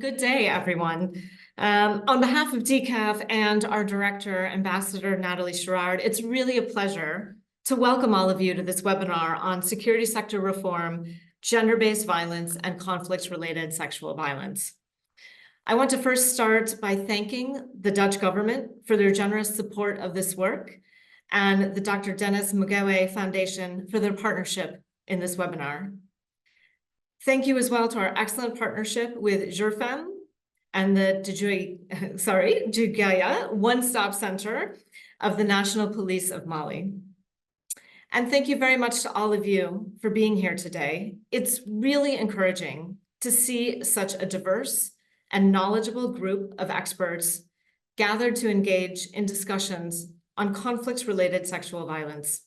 Good day, everyone. On behalf of DCAF and our director, Ambassador Natalie Sherrard, it's really a pleasure to welcome all of you to this webinar on security sector reform, gender-based violence, and conflict-related sexual violence. I want to first start by thanking the Dutch government for their generous support of this work and the Dr. Dennis Mukwege Foundation for their partnership in this webinar. Thank you as well to our excellent partnership with JURFEM and the Jugaya One-Stop Center of the National Police of Mali. And thank you very much to all of you for being here today. It's really encouraging to see such a diverse and knowledgeable group of experts gathered to engage in discussions on conflict-related sexual violence.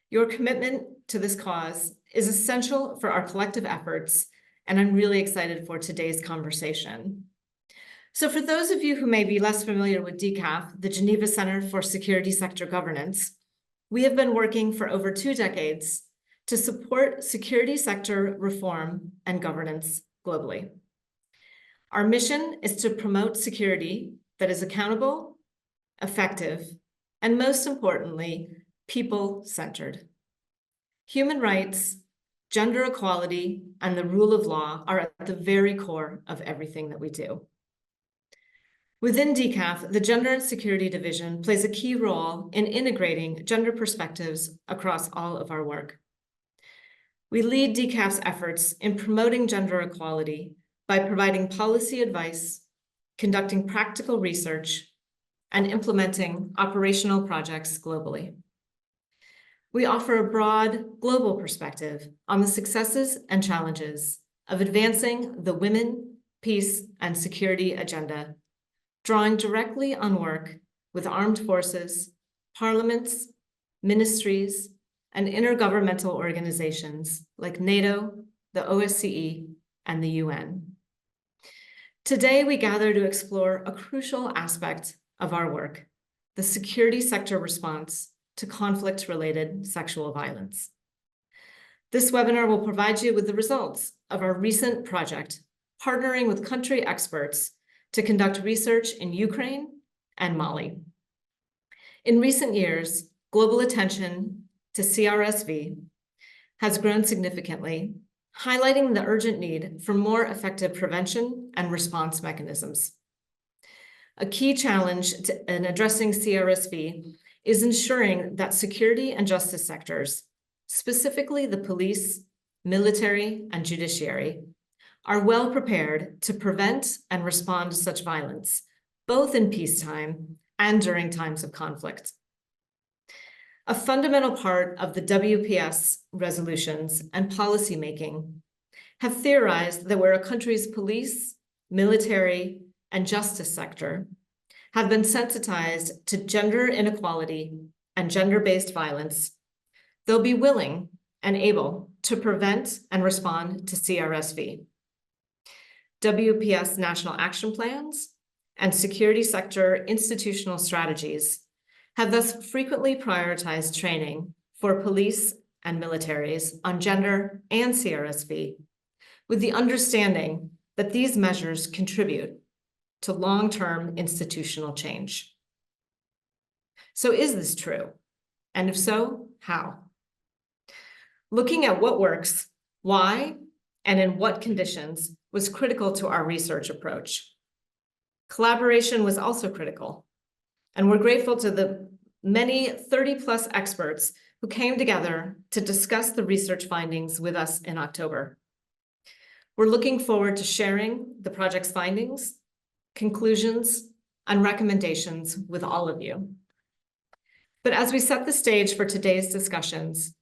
Your commitment to this cause is essential for our collective efforts, and I'm really excited for today's conversation. So for those of you who may be less familiar with DCAF, the Geneva Center for Security Sector Governance, we have been working for over 2 decades to support security sector reform and governance globally. Our mission is to promote security that is accountable, effective, and most importantly, people-centered. Human rights, gender equality, and the rule of law are at the very core of everything that we do. Within DCAF, the Gender and Security Division plays a key role in integrating gender perspectives across all of our work. We lead DCAF's efforts in promoting gender equality by providing policy advice, conducting practical research, and implementing operational projects globally. We offer a broad global perspective on the successes and challenges of advancing the women, peace, and security agenda, drawing directly on work with armed forces, parliaments, ministries, and intergovernmental organizations like NATO, the OSCE, and the UN. Today, we gather to explore a crucial aspect of our work, the security sector response to conflict-related sexual violence. This webinar will provide you with the results of our recent project, partnering with country experts to conduct research in Ukraine and Mali. In recent years, global attention to CRSV has grown significantly, highlighting the urgent need for more effective prevention and response mechanisms. A key challenge in addressing CRSV is ensuring that security and justice sectors, specifically the police, military, and judiciary, are well prepared to prevent and respond to such violence, both in peacetime and during times of conflict. A fundamental part of the WPS resolutions and policymaking have theorized that where a country's police, military, and justice sector have been sensitized to gender inequality and gender-based violence, they'll be willing and able to prevent and respond to CRSV. WPS national action plans and security sector institutional strategies have thus frequently prioritized training for police and militaries on gender and CRSV, with the understanding that these measures contribute to long-term institutional change. So is this true? And if so, how? Looking at what works, why, and in what conditions was critical to our research approach. Collaboration was also critical, and we're grateful to the many 30+ experts who came together to discuss the research findings with us in October. We're looking forward to sharing the project's findings, conclusions, and recommendations with all of you. But as we set the stage for today's discussions,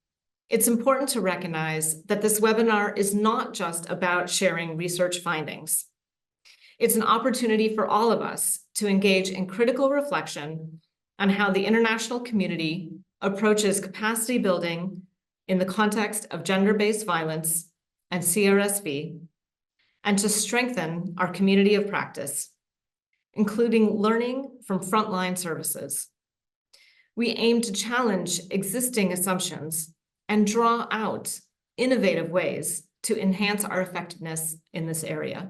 it's important to recognize that this webinar is not just about sharing research findings. It's an opportunity for all of us to engage in critical reflection on how the international community approaches capacity building in the context of gender-based violence and CRSV, and to strengthen our community of practice, including learning from frontline services. We aim to challenge existing assumptions and draw out innovative ways to enhance our effectiveness in this area.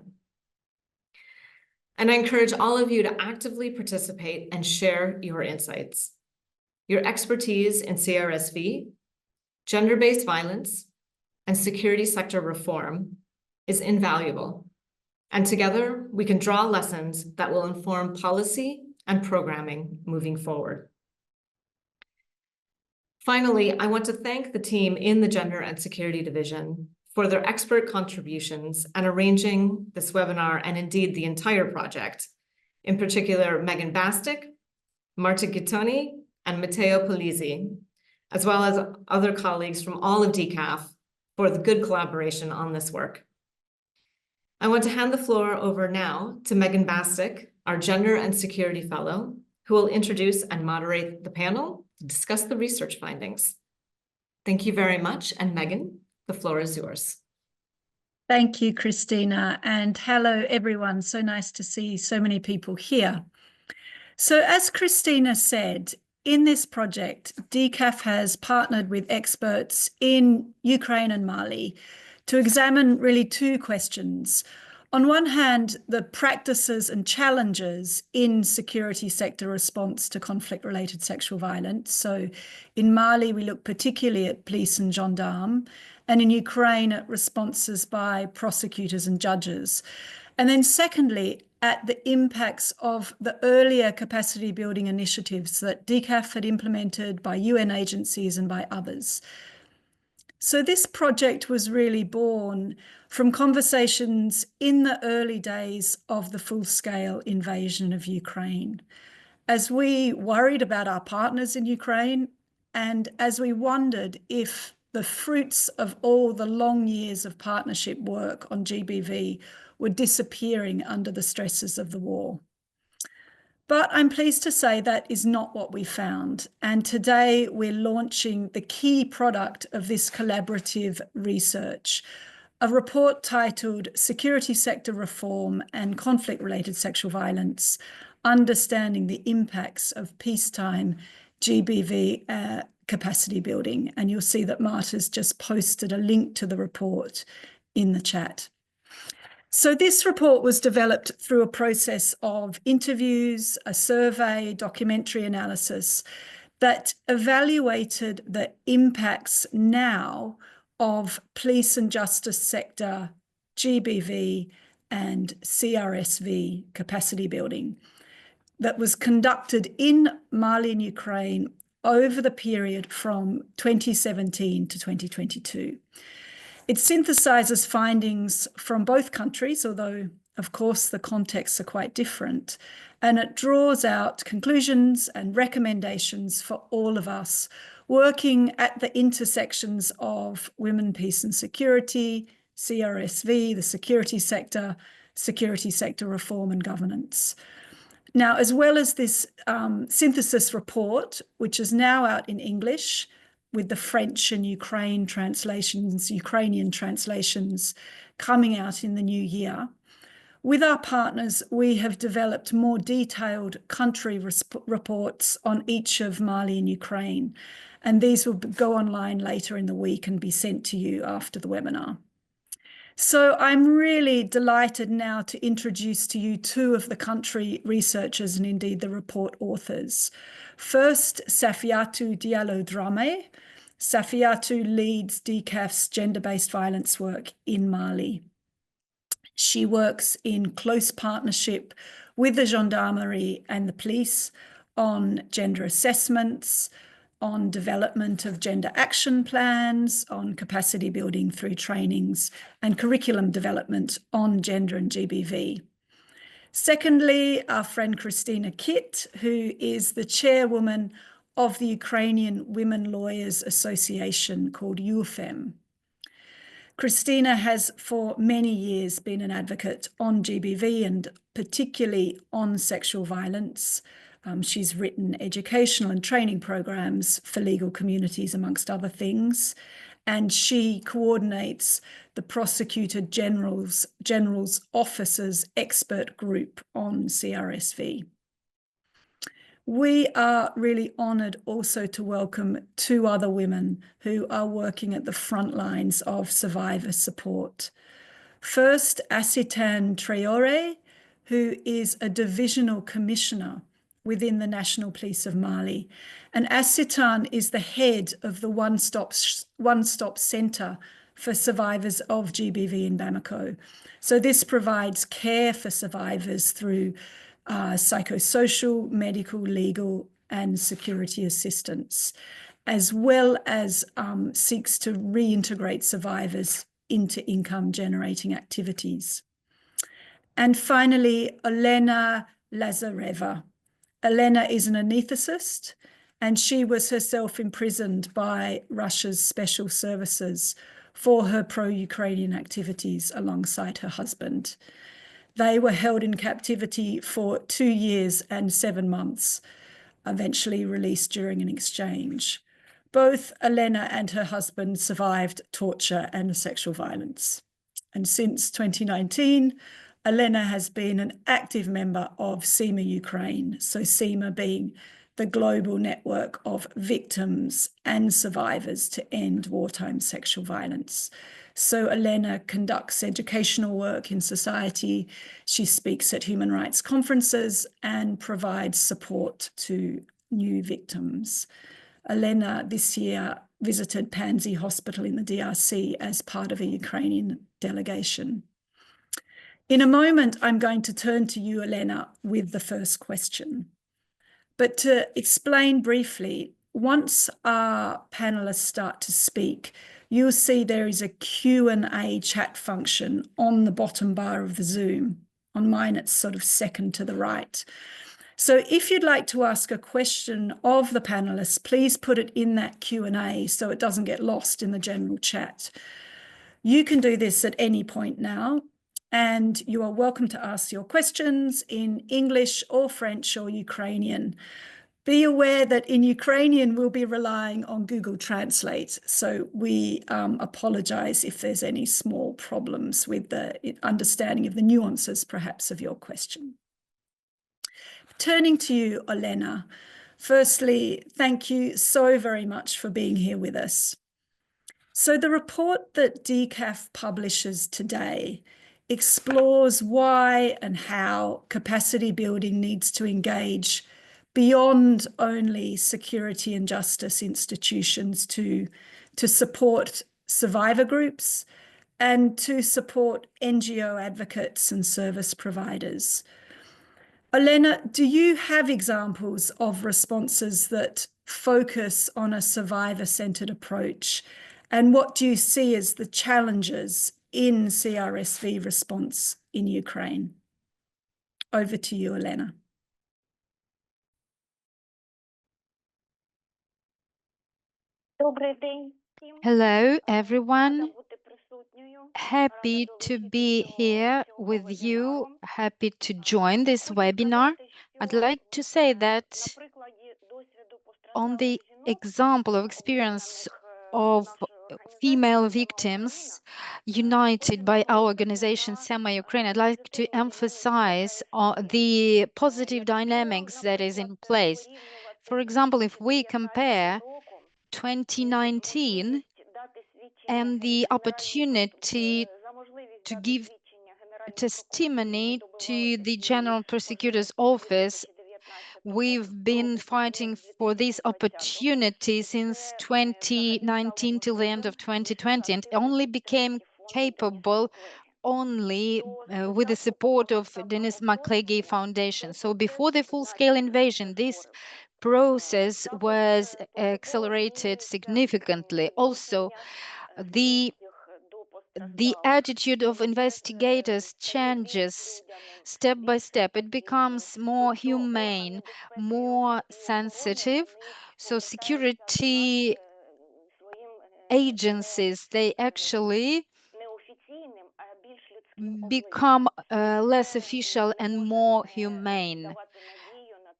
and I encourage all of you to actively participate and share your insights. Your expertise in CRSV, gender-based violence, and security sector reform is invaluable. And together, we can draw lessons that will inform policy and programming moving forward. Finally, I want to thank the team in the Gender and Security Division for their expert contributions and arranging this webinar and indeed the entire project. In particular, Megan Bastick, Marta Gittoni, and Matteo Polizzi, as well as other colleagues from all of DCAF for the good collaboration on this work. I want to hand the floor over now to Megan Bastick, our Gender and Security Fellow, who will introduce and moderate the panel to discuss the research findings. Thank you very much, and Megan, the floor is yours. Thank you, Christina, and hello, everyone. So nice to see so many people here. So as Christina said, in this project, DCAF has partnered with experts in Ukraine and Mali to examine really two questions. On one hand, the practices and challenges in security sector response to conflict-related sexual violence. So in Mali, we look particularly at police and gendarmes, and in Ukraine at responses by prosecutors and judges. And then secondly, at the impacts of the earlier capacity building initiatives that DCAF had implemented by UN agencies and by others. So this project was really born from conversations in the early days of the full-scale invasion of Ukraine. As we worried about our partners in Ukraine, and as we wondered if the fruits of all the long years of partnership work on GBV were disappearing under the stresses of the war. But I'm pleased to say that is not what we found. And today we're launching the key product of this collaborative research, a report titled Security Sector Reform and Conflict-Related Sexual Violence, Understanding the Impacts of Peacetime GBV Capacity Building. And you'll see that Marta's just posted a link to the report in the chat. So this report was developed through a process of interviews, a survey, documentary analysis that evaluated the impacts now of police and justice sector, GBV, and CRSV capacity building that was conducted in Mali and Ukraine over the period from 2017 to 2022. It synthesizes findings from both countries, although, of course, the contexts are quite different, and it draws out conclusions and recommendations for all of us working at the intersections of women, peace and security, CRSV, the security sector reform and governance. Now, as well as this synthesis report, which is now out in English, with the French and Ukrainian translations coming out in the new year. With our partners, we have developed more detailed country reports on each of Mali and Ukraine, and these will go online later in the week and be sent to you after the webinar. So I'm really delighted now to introduce to you two of the country researchers and indeed the report authors. First, Safiatou Diallo-Dramé. Safiatou leads DCAF's gender-based violence work in Mali. She works in close partnership with the gendarmerie and the police on gender assessments, on development of gender action plans, on capacity building through trainings, and curriculum development on gender and GBV. Secondly, our friend Christina Kitt, who is the chairwoman of the Ukrainian Women Lawyers Association called UFEM. Christina has for many years been an advocate on GBV and particularly on sexual violence. She's written educational and training programs for legal communities, amongst other things, and she coordinates the Prosecutor General's Office's expert group on CRSV. We are really honoured also to welcome two other women who are working at the front lines of survivor support. First, Asitan Traore, who is a divisional commissioner within the National Police of Mali. And Asitan is the head of the one-stop centre for survivors of GBV in Bamako. So this provides care for survivors through psychosocial, medical, legal, and security assistance, as well as seeks to reintegrate survivors into income-generating activities. And finally, Elena Lazareva. Elena is an anaesthetist, and she was herself imprisoned by Russia's special services for her pro-Ukrainian activities alongside her husband. They were held in captivity for 2 years and 7 months, eventually released during an exchange. Both Elena and her husband survived torture and sexual violence. And since 2019, Elena has been an active member of CIMA Ukraine, so CIMA being the global network of victims and survivors to end wartime sexual violence. So Elena conducts educational work in society. She speaks at human rights conferences and provides support to new victims. Elena this year visited Pansy Hospital in the DRC as part of a Ukrainian delegation. In a moment, I'm going to turn to you, Elena, with the first question. But to explain briefly, once our panelists start to speak, you'll see there is a Q&A chat function on the bottom bar of the Zoom. On mine, it's sort of second to the right. So if you'd like to ask a question of the panelists, please put it in that Q&A so it doesn't get lost in the general chat. You can do this at any point now, and you are welcome to ask your questions in English or French or Ukrainian. Be aware that in Ukrainian, we'll be relying on Google Translate, so we apologize if there's any small problems with the understanding of the nuances, perhaps, of your question. Turning to you, Elena, firstly, thank you so very much for being here with us. So the report that DCAF publishes today explores why and how capacity building needs to engage beyond only security and justice institutions to support survivor groups and to support NGO advocates and service providers. Elena, do you have examples of responses that focus on a survivor-centered approach? And what do you see as the challenges in CRSV response in Ukraine? Over to you, Elena. Hello, everyone. Happy to be here with you. Happy to join this webinar. I'd like to say that on the example of experience of female victims united by our organization CIMA Ukraine, I'd like to emphasize the positive dynamics that is in place. For example, if we compare 2019 and the opportunity to give testimony to the General Prosecutor's Office, we've been fighting for this opportunity since 2019 till the end of 2020, and only became capable only with the support of Dennis Mukwege Foundation. So before the full-scale invasion, this process was accelerated significantly. Also, the attitude of investigators changes step by step. It becomes more humane, more sensitive. So security agencies, they actually become less official and more humane.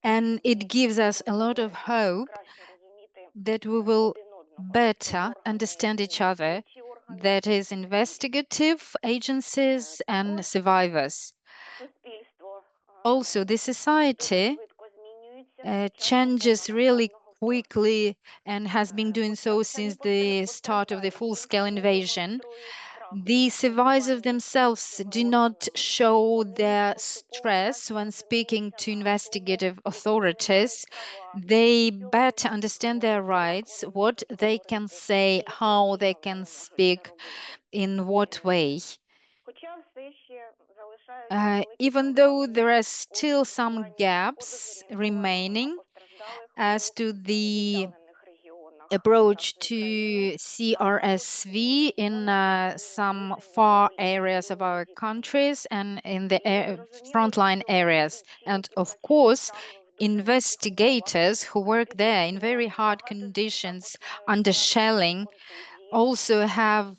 And it gives us a lot of hope that we will better understand each other, that is, investigative agencies and survivors. Also, the society changes really quickly and has been doing so since the start of the full-scale invasion. The survivors themselves do not show their stress when speaking to investigative authorities. They better understand their rights, what they can say, how they can speak, in what way. Even though there are still some gaps remaining as to the approach to CRSV in some far areas of our countries and in the frontline areas. And of course, investigators who work there in very hard conditions under shelling also have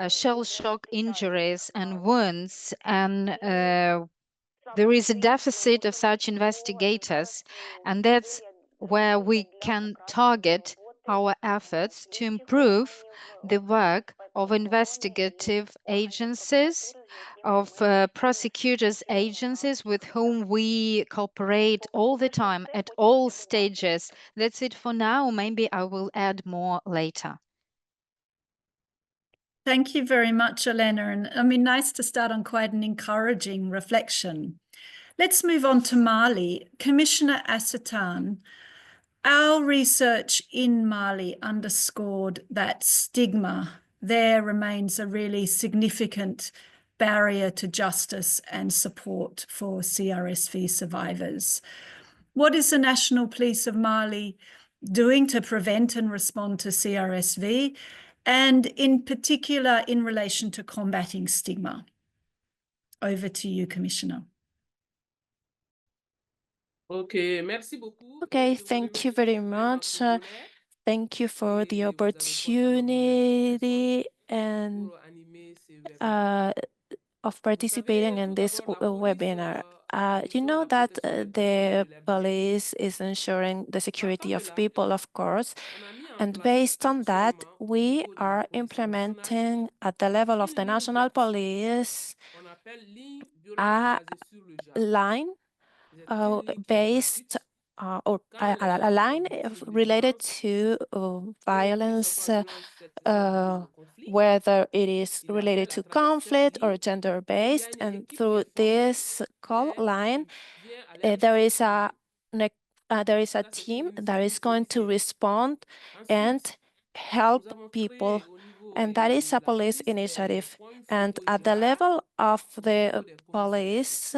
shell shock injuries and wounds, and there is a deficit of such investigators, and that's where we can target our efforts to improve the work of investigative agencies, of prosecutors' agencies with whom we cooperate all the time at all stages. That's it for now. Maybe I will add more later. Thank you very much, Elena. And I mean, nice to start on quite an encouraging reflection. Let's move on to Mali. Commissioner Asatan, our research in Mali underscored that stigma there remains a really significant barrier to justice and support for CRSV survivors. What is the National Police of Mali doing to prevent and respond to CRSV, and in particular in relation to combating stigma? Over to you, Commissioner. Okay, thank you very much. Thank you for the opportunity and of participating in this webinar. You know that the police is ensuring the security of people, of course, and based on that, we are implementing at the level of the national police a line based or a line related to violence, whether it is related to conflict or gender-based. And through this call line, there is a team that is going to respond and help people, and that is a police initiative. And at the level of the police,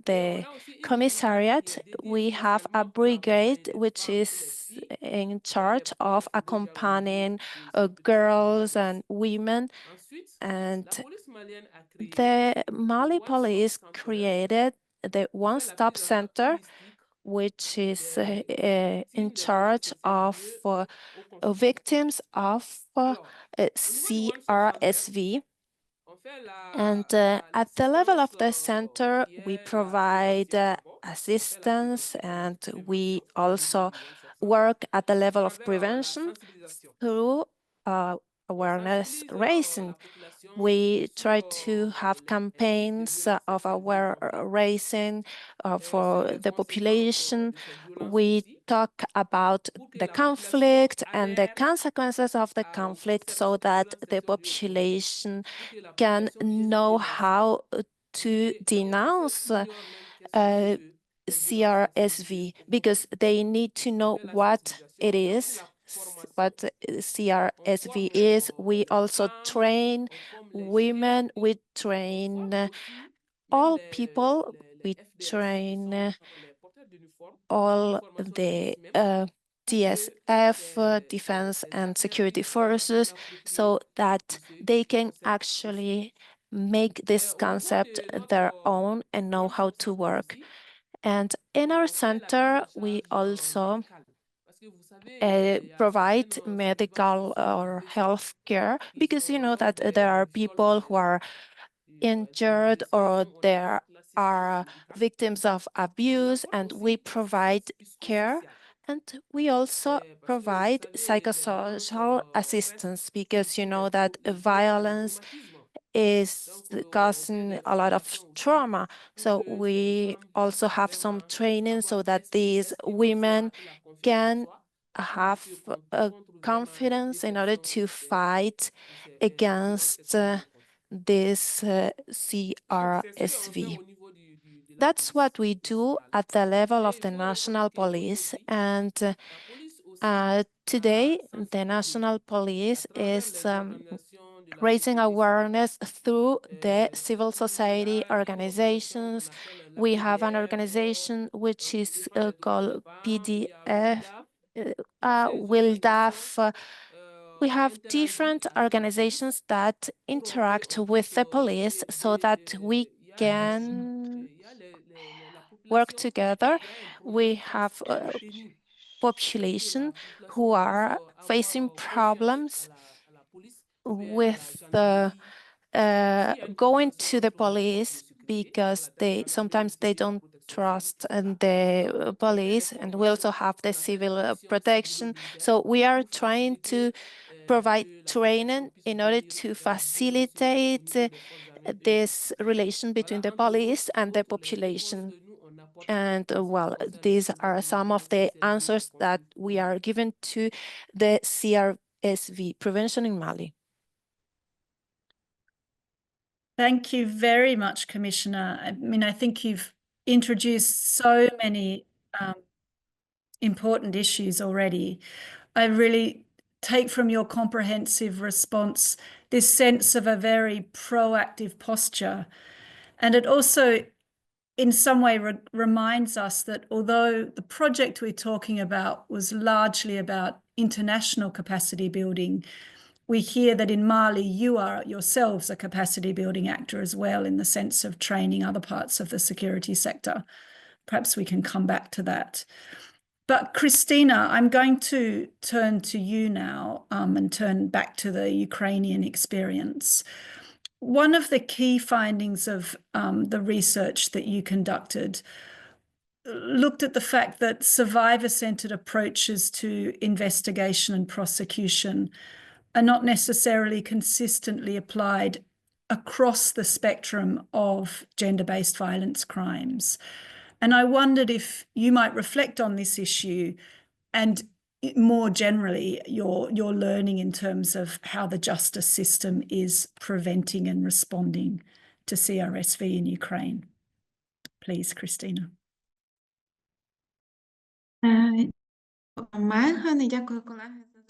the commissariat, we have a brigade which is in charge of accompanying girls and women. And the Mali police created the one-stop center, which is in charge of victims of CRSV. And at the level of the center, we provide assistance, and we also work at the level of prevention through awareness raising. We try to have campaigns of aware raising for the population. We talk about the conflict and the consequences of the conflict so that the population can know how to denounce CRSV, because they need to know what it is, what CRSV is. We also train women, we train all people, we train all the DCAF, Defense and Security Forces, so that they can actually make this concept their own and know how to work. And in our center, we also provide medical or health care, because you know that there are people who are injured or there are victims of abuse, and we provide care. And we also provide psychosocial assistance, because you know that violence is causing a lot of trauma. So we also have some training so that these women can have confidence in order to fight against this CRSV. That's what we do at the level of the national police. And today, the national police is raising awareness through the civil society organizations. We have an organization which is called PDF, WILDAF. We have different organizations that interact with the police so that we can work together. We have a population who are facing problems with going to the police because sometimes they don't trust the police, and we also have the civil protection. So we are trying to provide training in order to facilitate this relation between the police and the population. And well, these are some of the answers that we are given to the CRSV prevention in Mali. Thank you very much, Commissioner. I mean, I think you've introduced so many important issues already. I really take from your comprehensive response this sense of a very proactive posture. And it also, in some way, reminds us that although the project we're talking about was largely about international capacity building, we hear that in Mali, you are yourselves a capacity building actor as well, in the sense of training other parts of the security sector. Perhaps we can come back to that. But Christina, I'm going to turn to you now and turn back to the Ukrainian experience. One of the key findings of the research that you conducted looked at the fact that survivor-centered approaches to investigation and prosecution are not necessarily consistently applied across the spectrum of gender-based violence crimes. And I wondered if you might reflect on this issue and more generally your learning in terms of how the justice system is preventing and responding to CRSV in Ukraine. Please, Christina.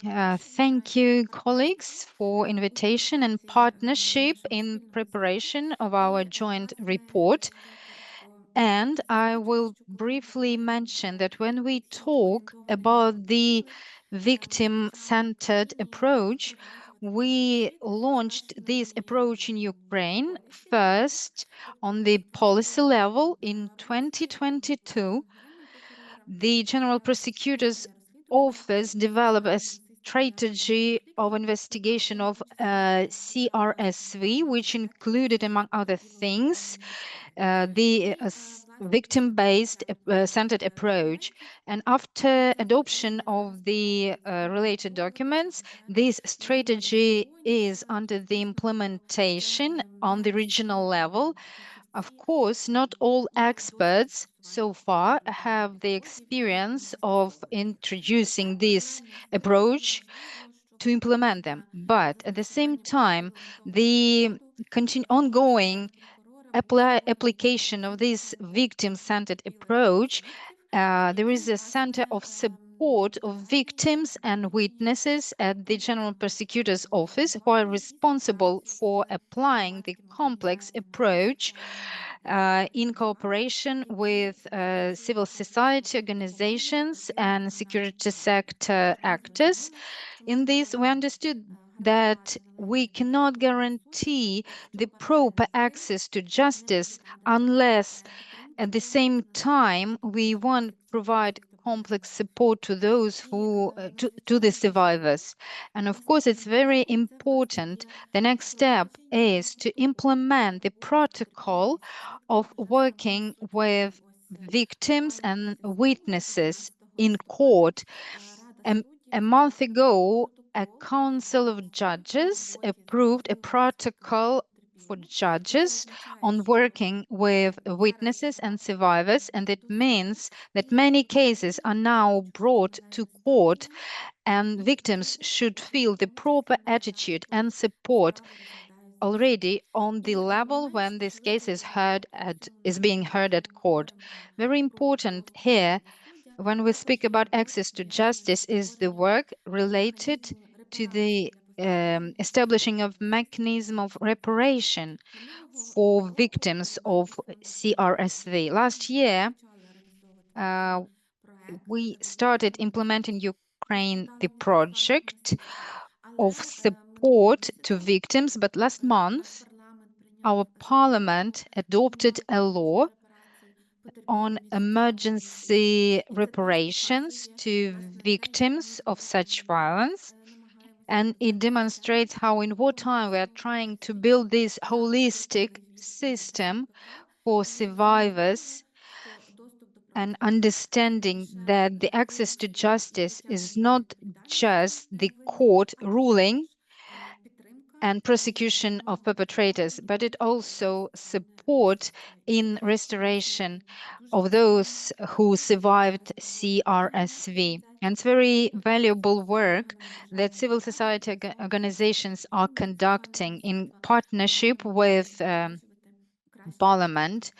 Thank you, colleagues, for invitation and partnership in preparation of our joint report. And I will briefly mention that when we talk about the victim-centered approach, we launched this approach in Ukraine first on the policy level in 2022. The General Prosecutor's Office developed a strategy of investigation of CRSV, which included, among other things, the victim-based centered approach. And after adoption of the related documents, this strategy is under the implementation on the regional level. Of course, not all experts so far have the experience of introducing this approach to implement them. But at the same time, the ongoing application of this victim-centered approach, there is a center of support of victims and witnesses at the General Prosecutor's Office who are responsible for applying the complex approach in cooperation with civil society organizations and security sector actors. In this, we understood that we cannot guarantee the proper access to justice unless at the same time we won't provide complex support to those who to the survivors. And of course, it's very important. The next step is to implement the protocol of working with victims and witnesses in court. A month ago, a council of judges approved a protocol for judges on working with witnesses and survivors, and it means that many cases are now brought to court, and victims should feel the proper attitude and support already on the level when this case is being heard at court. Very important here, when we speak about access to justice, is the work related to the establishing of mechanism of reparation for victims of CRSV. Last year, we started implementing Ukraine the project of support to victims, but last month, our parliament adopted a law on emergency reparations to victims of such violence. And it demonstrates how in wartime we are trying to build this holistic system for survivors, and understanding that the access to justice is not just the court ruling and prosecution of perpetrators, but it also supports in restoration of those who survived CRSV. And it's very valuable work that civil society organizations are conducting in partnership with Parliament,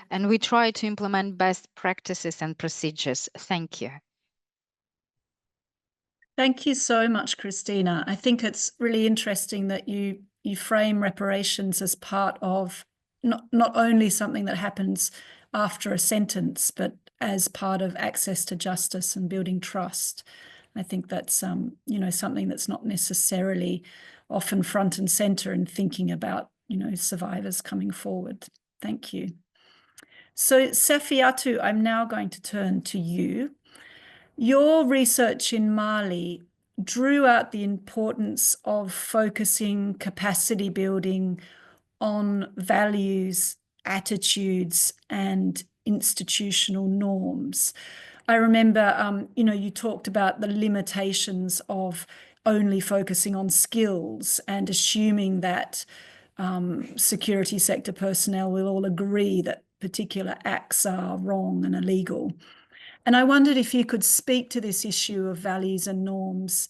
and we try to implement best practices and procedures. Thank you. Thank you so much, Christina. I think it's really interesting that you frame reparations as part of not only something that happens after a sentence, but as part of access to justice and building trust. I think that's something that's not necessarily often front and center in thinking about survivors coming forward. Thank you. So Safiatou, I'm now going to turn to you. Your research in Mali drew out the importance of focusing capacity building on values, attitudes, and institutional norms. I remember, you talked about the limitations of only focusing on skills and assuming that security sector personnel will all agree that particular acts are wrong and illegal. And I wondered if you could speak to this issue of values and norms,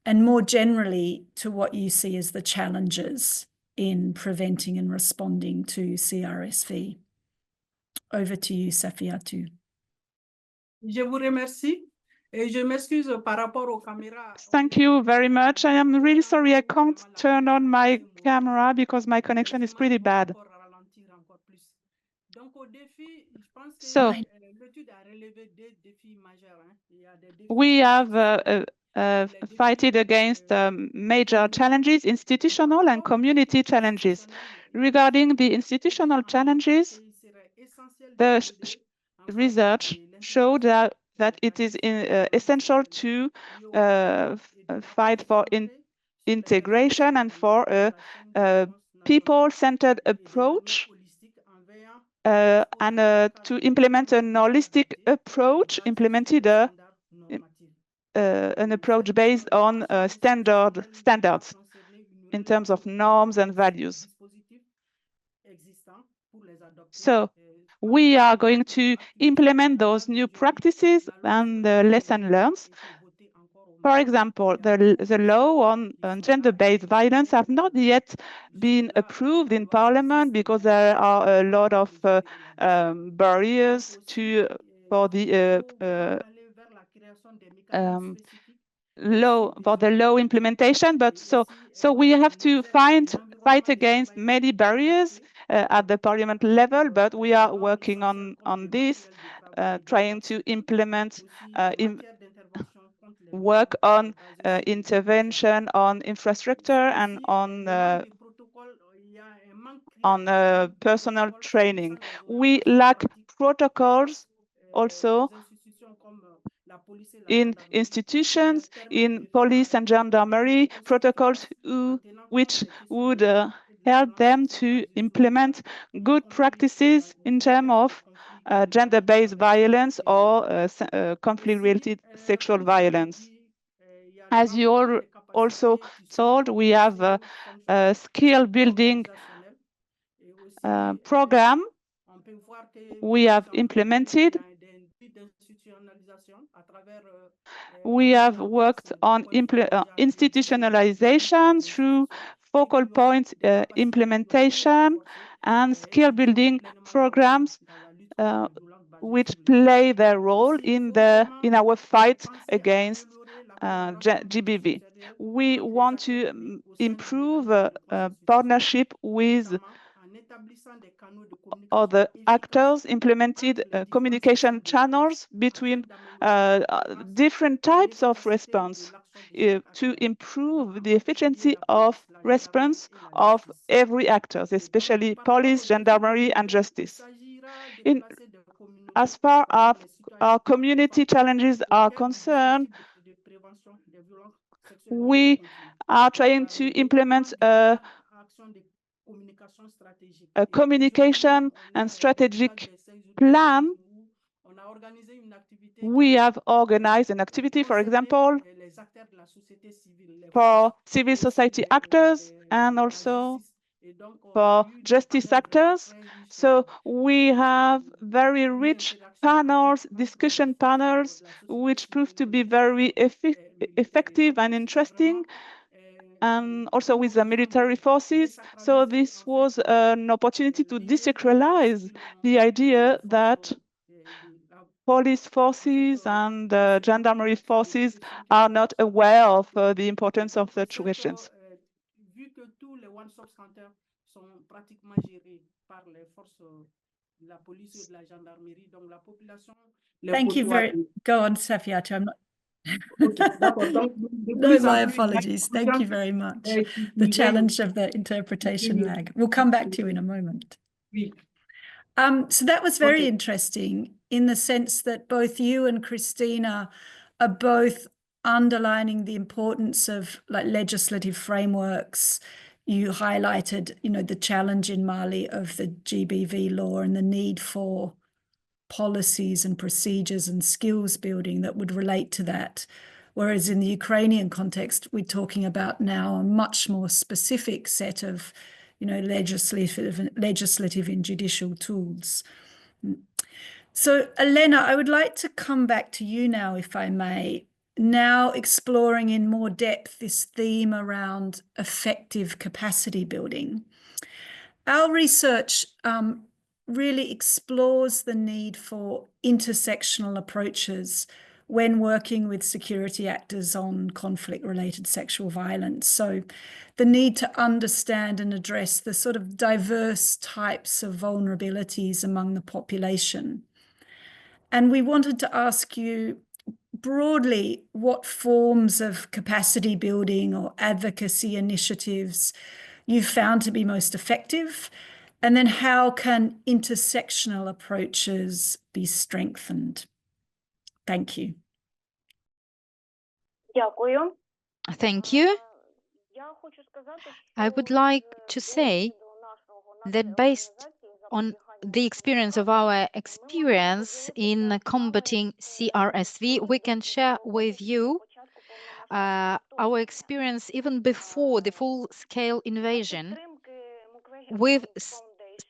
and more generally to what you see as the challenges in preventing and responding to CRSV. Over to you, Safiatou. Je vous remercie. Et je m'excuse par rapport aux caméras. Thank you very much. I am really sorry I can't turn on my camera because my connection is pretty bad. So we have fighted against major challenges, institutional and community challenges. Regarding the institutional challenges, the research showed that it is essential to fight for integration and for a people-centered approach and to implement an holistic approach, implemented an approach based on standards in terms of norms and values. So we are going to implement those new practices and the lesson learned. For example, the law on gender-based violence have not yet been approved in Parliament because there are a lot of barriers for the law implementation. But so we have to fight against many barriers at the Parliament level. But we are working on this, trying to implement work on intervention, on infrastructure, and on personal training. We lack protocols also in institutions, in police and gendarmerie, protocols which would help them to implement good practices in terms of gender-based violence or conflict-related sexual violence. As you also told, we have skill building program we have implemented. We have worked on institutionalization through focal point implementation and skill building programs which play their role in our fight against GBV. We want to improve partnership with other actors, implemented communication channels between different types of response to improve the efficiency of response of every actor, especially police, gendarmerie, and justice. As far as our community challenges are concerned, we are trying to implement a communication and strategic plan. We have organized an activity, for example, for civil society actors and also for justice actors. So we have very rich panels, discussion panels, which prove to be very effective and interesting, and also with the military forces. So this was an opportunity to desacralize the idea that police forces and gendarmerie forces are not aware of the importance of such questions. Thank you very. Go on, Safiatou. I'm not. Okay, No, my apologies. Thank you very much. The challenge of the interpretation lag. We'll come back to you in a moment. So that was very interesting in the sense that both you and Christina are both underlining the importance of like legislative frameworks. You highlighted, the challenge in Mali of the GBV law and the need for policies and procedures and skills building that would relate to that. Whereas in the Ukrainian context, we're talking about now a much more specific set of, legislative and judicial tools. So, Elena, I would like to come back to you now, if I may, now exploring in more depth this theme around effective capacity building. Our research really explores the need for intersectional approaches when working with security actors on conflict-related sexual violence. So the need to understand and address the sort of diverse types of vulnerabilities among the population. And we wanted to ask you broadly what forms of capacity building or advocacy initiatives you found to be most effective, and then how can intersectional approaches be strengthened? Thank you. Thank you. I would like to say that based on the experience of our experience in combating CRSV, we can share with you our experience even before the full-scale invasion. With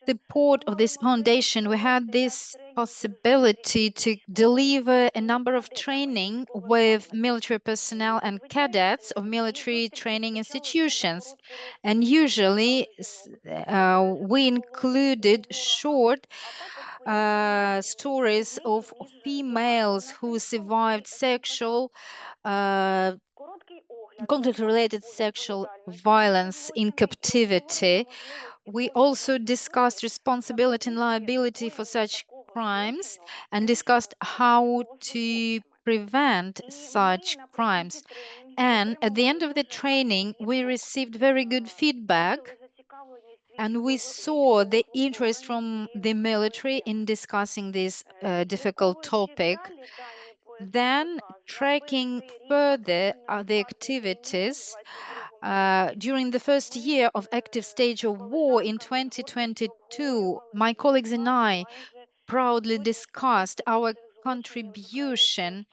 support of this foundation, we had this possibility to deliver a number of training with military personnel and cadets of military training institutions. And usually we included short stories of females who survived conflict-related sexual violence in captivity. We also discussed responsibility and liability for such crimes and discussed how to prevent such crimes. And at the end of the training, we received very good feedback, and we saw the interest from the military in discussing this difficult topic. Then, tracking further the activities, during the first year of active stage of war in 2022, my colleagues and I proudly discussed our contribution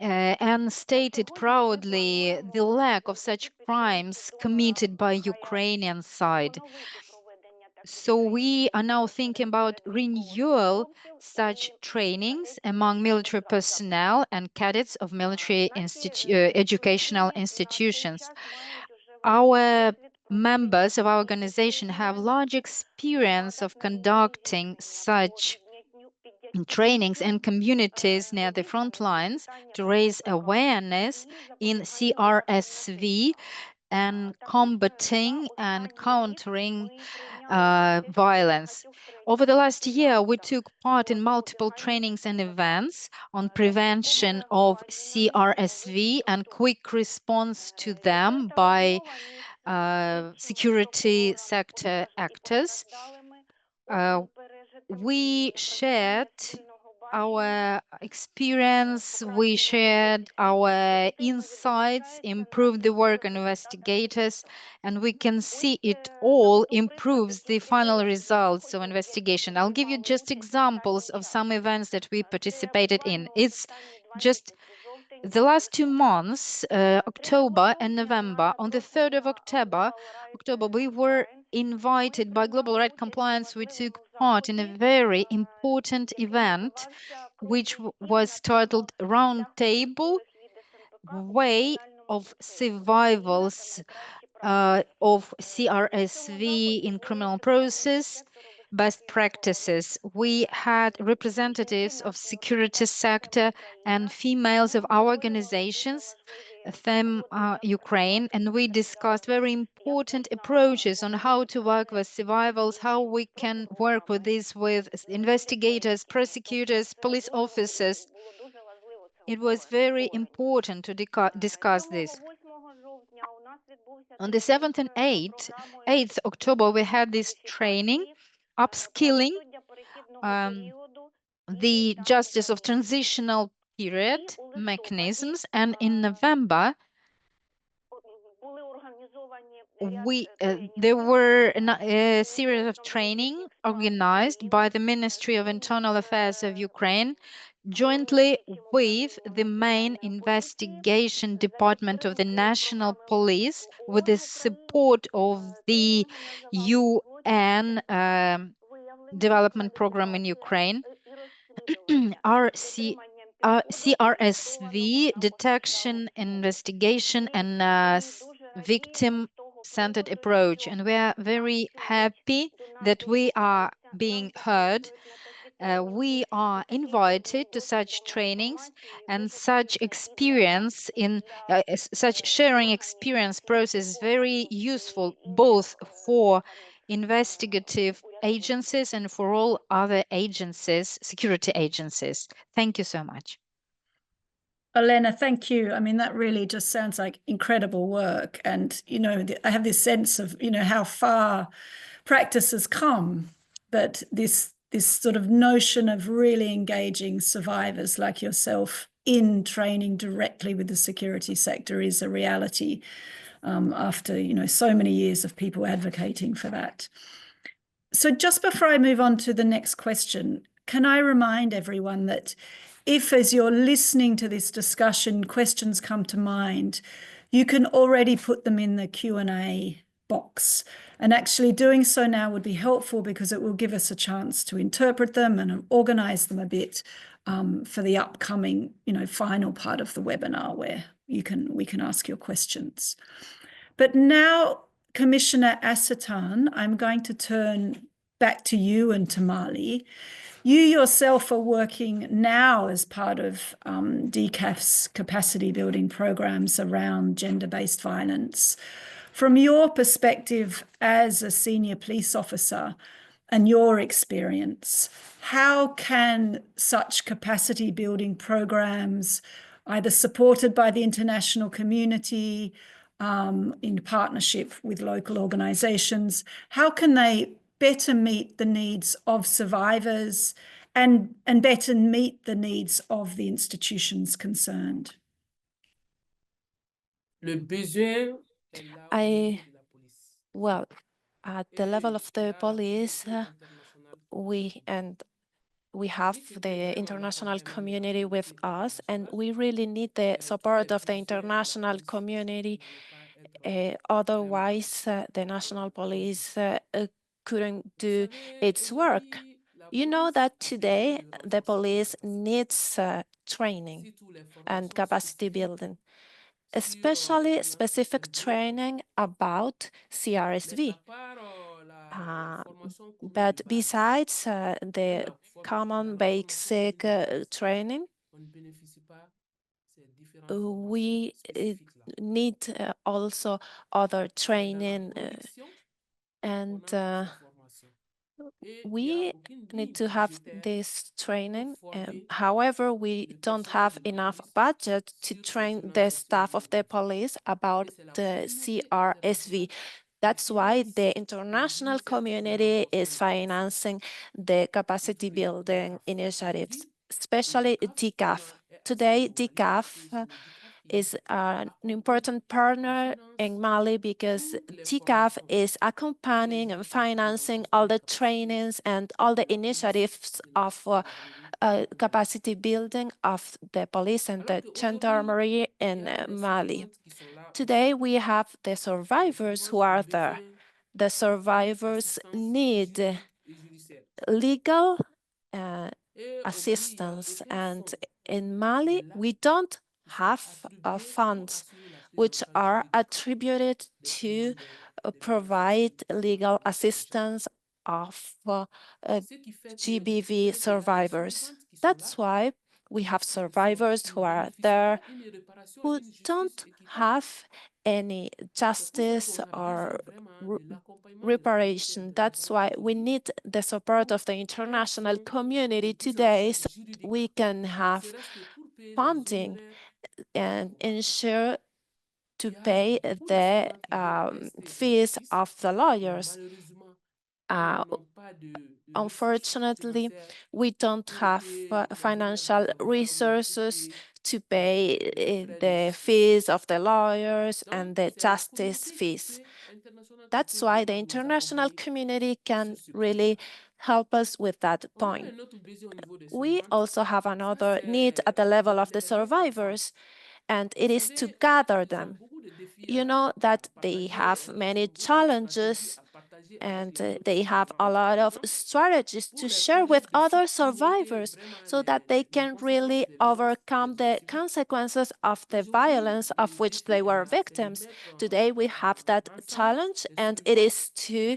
and stated proudly the lack of such crimes committed by Ukrainian side. So we are now thinking about renewal such trainings among military personnel and cadets of military educational institutions. Our members of our organization have large experience of conducting such trainings in communities near the front lines to raise awareness in CRSV and combating and countering violence. Over the last year, we took part in multiple trainings and events on prevention of CRSV and quick response to them by security sector actors. We shared our experience, we shared our insights, improved the work of investigators, and we can see it all improves the final results of investigation. I'll give you just examples of some events that we participated in. It's just the last 2 months, October and November. On the 3rd of October, we were invited by Global Right Compliance. We took part in a very important event, which was titled Roundtable Way of Survivals of CRSV in Criminal Process, Best Practices. We had representatives of security sector and females of our organizations, FEM Ukraine, and we discussed very important approaches on how to work with survivals, how we can work with this with investigators, prosecutors, police officers. It was very important to discuss this. On the 7th and 8th October, we had this training, upskilling the justice of transitional period mechanisms, and in November, there were a series of training organized by the Ministry of Internal Affairs of Ukraine, jointly with the main investigation department of the National Police, with the support of the UN development program in Ukraine. CRSV detection, investigation, and victim-centered approach. And we are very happy that we are being heard. We are invited to such trainings, and such experience in such sharing experience process is very useful both for investigative agencies and for all other agencies, security agencies. Thank you so much. Elena, thank you. I mean, that really just sounds like incredible work. And, you know, I have this sense of, you know, how far practice has come, but this sort of notion of really engaging survivors like yourself in training directly with the security sector is a reality after, you know, so many years of people advocating for that. So just before I move on to the next question, can I remind everyone that if, as you're listening to this discussion, questions come to mind, you can already put them in the Q&A box. And actually doing so now would be helpful because it will give us a chance to interpret them and organize them a bit for the upcoming, you know, final part of the webinar where we can ask your questions. But now, Commissioner Asatan, I'm going to turn back to you and to Mali. You yourself are working now as part of DCAF's capacity building programs around gender-based violence. From your perspective as a senior police officer and your experience, how can such capacity building programs, either supported by the international community in partnership with local organizations, how can they better meet the needs of survivors and better meet the needs of the institutions concerned? Well, at the level of the police, we have the international community with us, and we really need the support of the international community. Otherwise, the national police couldn't do its work. You know that today the police needs training and capacity building, especially specific training about CRSV. But besides the common basic training, we need also other training, and we need to have this training. However, we don't have enough budget to train the staff of the police about the CRSV. That's why the international community is financing the capacity building initiatives, especially DCAF. Today, DCAF is an important partner in Mali because DCAF is accompanying and financing all the trainings and all the initiatives of capacity building of the police and the gendarmerie in Mali. Today, we have the survivors who are there. The survivors need legal assistance, and in Mali, we don't have funds which are attributed to provide legal assistance of GBV survivors. That's why we have survivors who are there who don't have any justice or reparation. That's why we need the support of the international community today so that we can have funding and ensure to pay the fees of the lawyers. Unfortunately, we don't have financial resources to pay the fees of the lawyers and the justice fees. That's why the international community can really help us with that point. We also have another need at the level of the survivors, and it is to gather them. You know that they have many challenges and they have a lot of strategies to share with other survivors so that they can really overcome the consequences of the violence of which they were victims. Today we have that challenge, and it is to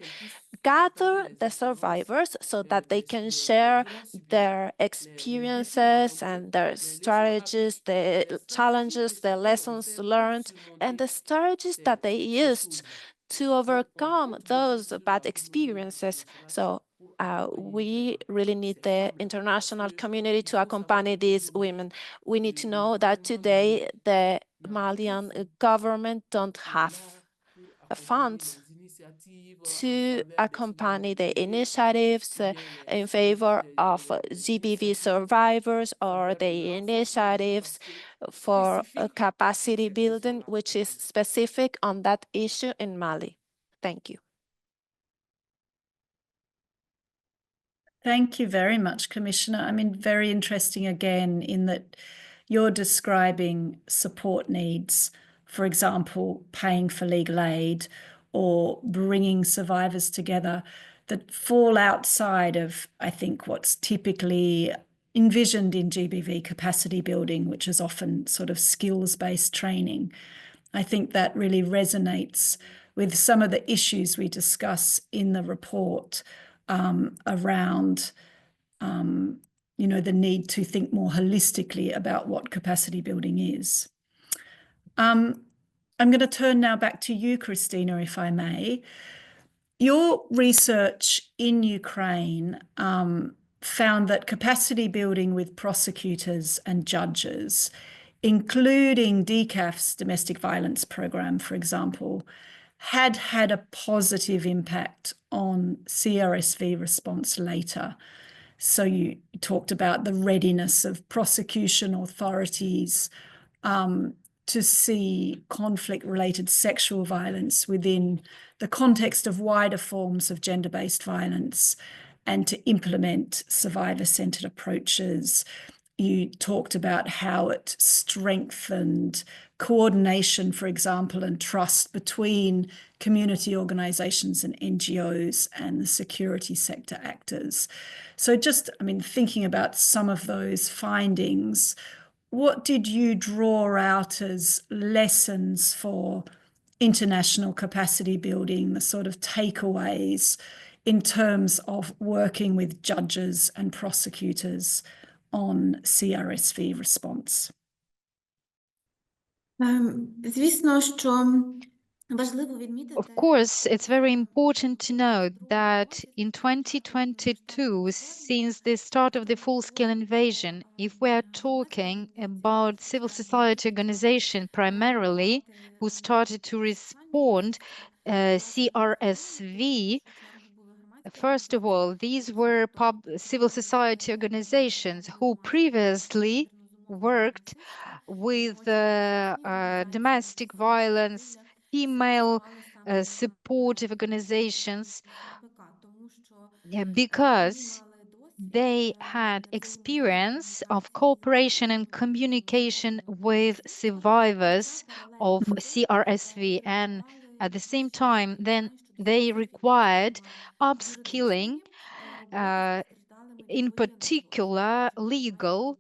gather the survivors so that they can share their experiences and their strategies, the challenges, the lessons learned, and the strategies that they used to overcome those bad experiences. So we really need the international community to accompany these women. We need to know that today the Malian government don't have funds to accompany the initiatives in favor of GBV survivors or the initiatives for capacity building, which is specific on that issue in Mali. Thank you. Thank you very much, Commissioner. I mean, very interesting again in that you're describing support needs, for example, paying for legal aid or bringing survivors together that fall outside of, I think, what's typically envisioned in GBV capacity building, which is often sort of skills-based training. I think that really resonates with some of the issues we discuss in the report around you know, the need to think more holistically about what capacity building is. I'm going to turn now back to you, Christina, if I may. Your research in Ukraine found that capacity building with prosecutors and judges, including DCAF's domestic violence program, for example, had a positive impact on CRSV response later. So you talked about the readiness of prosecution authorities to see conflict-related sexual violence within the context of wider forms of gender-based violence and to implement survivor-centered approaches you talked about how it strengthened coordination, for example, and trust between community organizations and NGOs and the security sector actors. So just, I mean, thinking about some of those findings, what did you draw out as lessons for international capacity building, the sort of takeaways in terms of working with judges and prosecutors on CRSV response? Звісно, що важливо відмітити. Of course, it's very important to note that in 2022, since the start of the full-scale invasion, if we are talking about civil society organization primarily, who started to respond CRSV, first of all, these were civil society organizations who previously worked with domestic violence, female supportive organizations, because they had experience of cooperation and communication with survivors of CRSV, and at the same time, then they required upskilling, in particular legal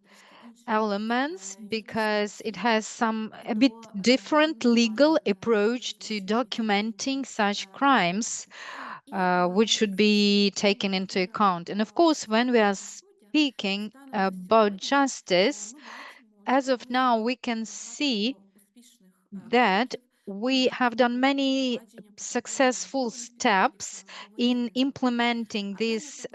elements, because it has a bit different legal approach to documenting such crimes, which should be taken into account. And of course, when we are speaking about justice, as of now, we can see that we have done many successful steps in implementing this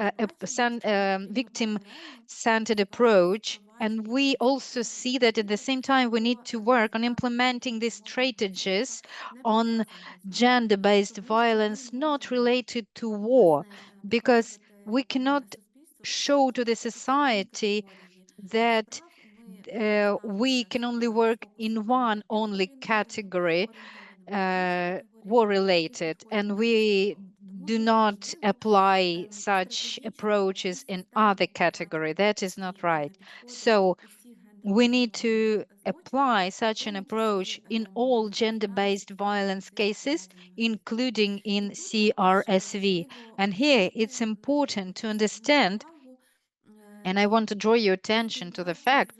victim-centered approach. And we also see that at the same time, we need to work on implementing these strategies on gender-based violence not related to war, because we cannot show to the society that we can only work in one only category, war-related, and we do not apply such approaches in other category. That is not right. So we need to apply such an approach in all gender-based violence cases, including in CRSV. And here it's important to understand, and I want to draw your attention to the fact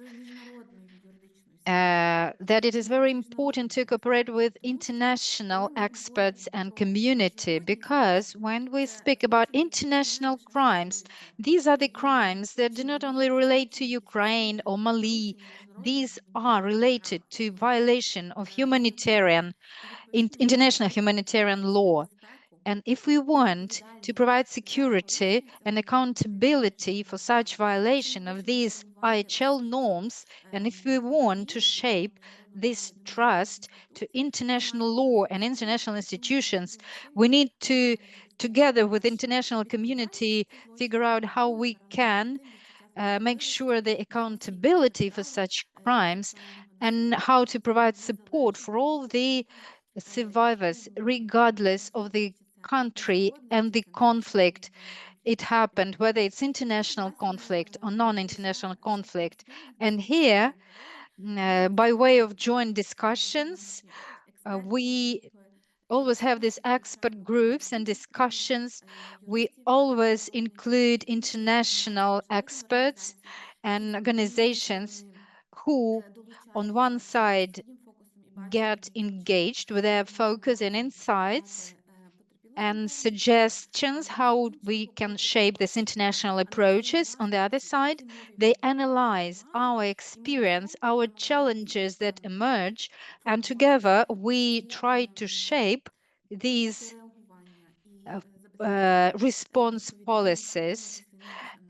that it is very important to cooperate with international experts and community, because when we speak about international crimes, these are the crimes that do not only relate to Ukraine or Mali, these are related to violation of international humanitarian law. And if we want to provide security and accountability for such violation of these IHL norms, and if we want to shape this trust to international law and international institutions, we need to, together with international community, figure out how we can make sure the accountability for such crimes, and how to provide support for all the survivors, regardless of the country and the conflict it happened, whether it's international conflict or non-international conflict. And here, by way of joint discussions, we always have these expert groups and discussions. We always include international experts and organizations who, on one side, get engaged with their focus and insights and suggestions how we can shape these international approaches. On the other side, they analyze our experience, our challenges that emerge, and together we try to shape these response policies,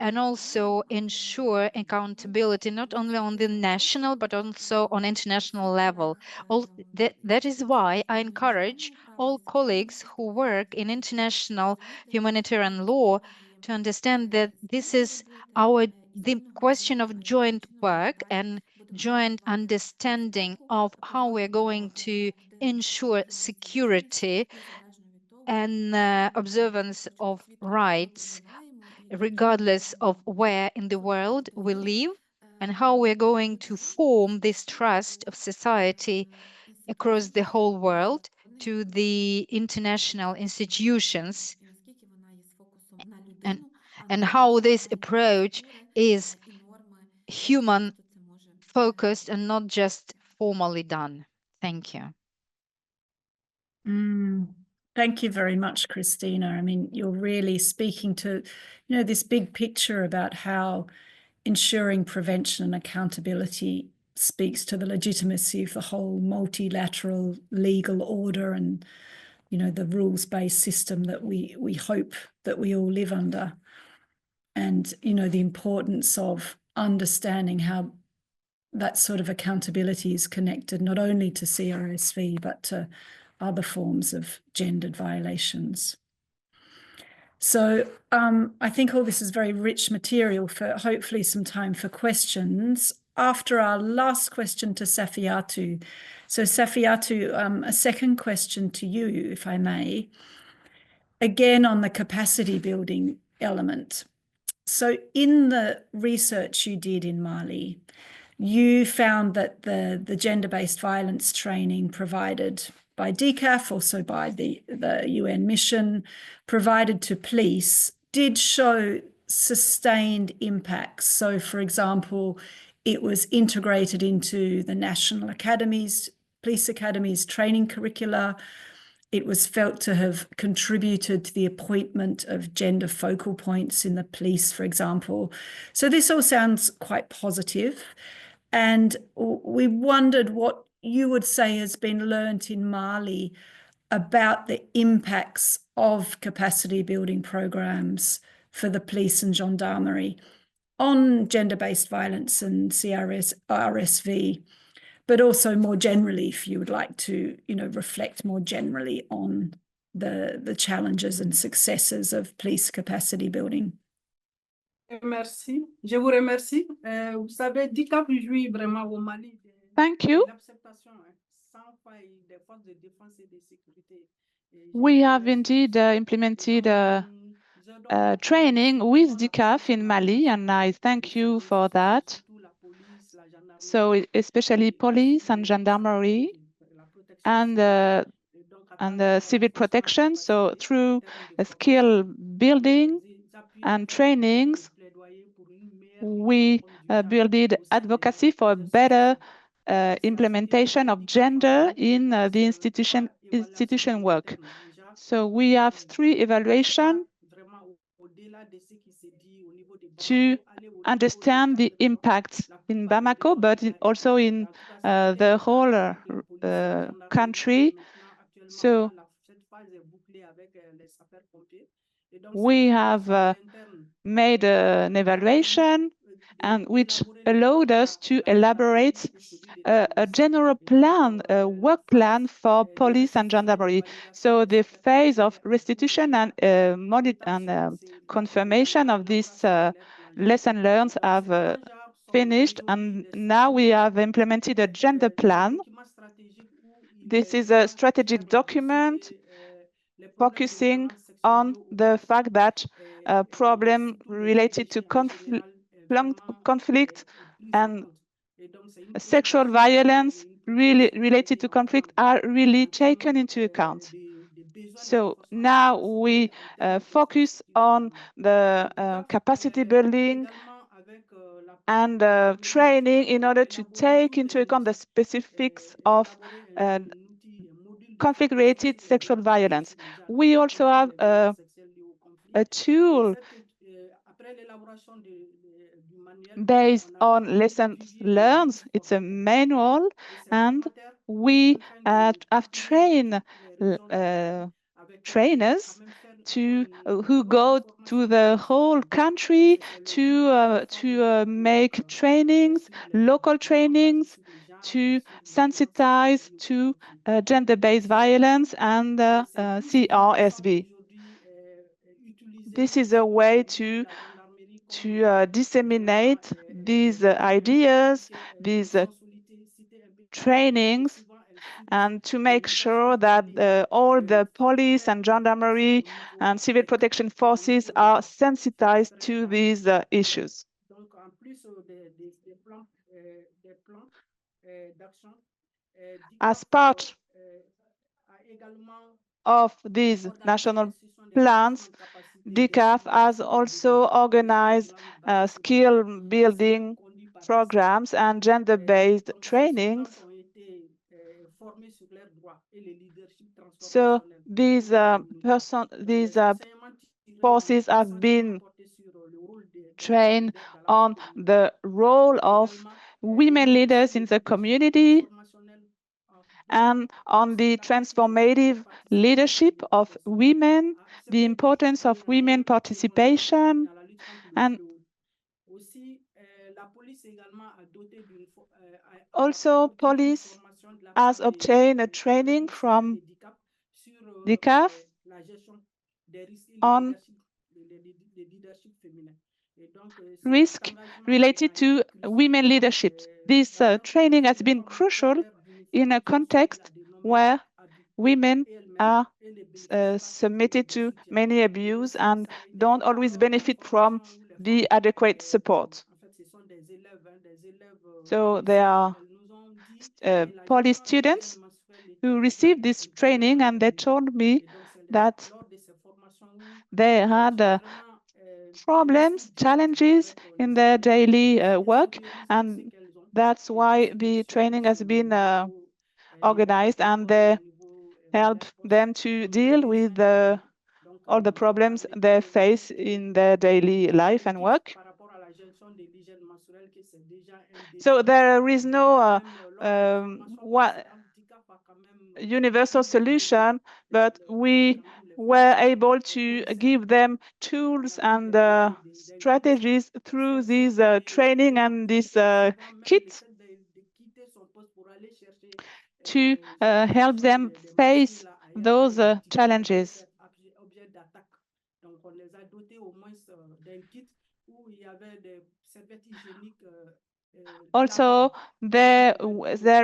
and also ensure accountability not only on the national but also on international level. That is why I encourage all colleagues who work in international humanitarian law to understand that this is the question of joint work and joint understanding of how we're going to ensure security and observance of rights, regardless of where in the world we live and how we're going to form this trust of society across the whole world to the international institutions, and how this approach is human focused and not just formally done. Thank you. Thank you very much, Christina. I mean, you're really speaking to, this big picture about how ensuring prevention and accountability speaks to the legitimacy of the whole multilateral legal order and, the rules-based system that we hope that we all live under. And, the importance of understanding how that sort of accountability is connected not only to CRSV, but to other forms of gendered violations. So I think all this is very rich material for hopefully some time for questions. After our last question to Safiatou. So Safiatou, a second question to you, if I may, again on the capacity building element. So in the research you did in Mali, you found that the gender-based violence training provided by DCAF, also by the UN mission, provided to police, did show sustained impacts. So, for example, it was integrated into the national academies, police academies training curricula. It was felt to have contributed to the appointment of gender focal points in the police, for example. So this all sounds quite positive. And we wondered what you would say has been learnt in Mali about the impacts of capacity building programs for the police and gendarmerie on gender-based violence and CRSV, but also more generally, if you would like to, reflect more generally on the challenges and successes of police capacity building. Merci. Je vous remercie. Vous savez, DCAF jouit vraiment au Mali. Thank you. We have indeed implemented training with DCAF in Mali, and I thank you for that. So especially police and gendarmerie and civil protection. So through skill building and trainings, we built advocacy for a better implementation of gender in the institution work. So we have 3 evaluations to understand the impact in Bamako, but also in the whole country. So we have made an evaluation and which allowed us to elaborate a general plan, a work plan for police and gendarmerie. So the phase of restitution and confirmation of this lesson learned have finished, and now we have implemented a gender plan. This is a strategic document focusing on the fact that problem related to conflict and sexual violence related to conflict are really taken into account. So now we focus on the capacity building and training in order to take into account the specifics of conflict-related sexual violence. We also have a tool based on lessons learned. It's a manual, and we have trained trainers who go to the whole country to make trainings, local trainings, to sensitize to gender-based violence and CRSV. This is a way to disseminate these ideas, these trainings, and to make sure that all the police and gendarmerie and civil protection forces are sensitized to these issues. As part of these national plans, DCAF has also organized skill building programs and gender-based trainings. So these forces have been trained on the role of women leaders in the community and on the transformative leadership of women, the importance of women participation, and also police has obtained a training from DCAF on risk related to women leadership. This training has been crucial in a context where women are submitted to many abuse and don't always benefit from the adequate support. So there are police students who received this training, and they told me that they had problems, challenges in their daily work, and that's why the training has been organized, and they help them to deal with all the problems they face in their daily life and work. So there is no universal solution, but we were able to give them tools and strategies through this training and this kit to help them face those challenges. Also, they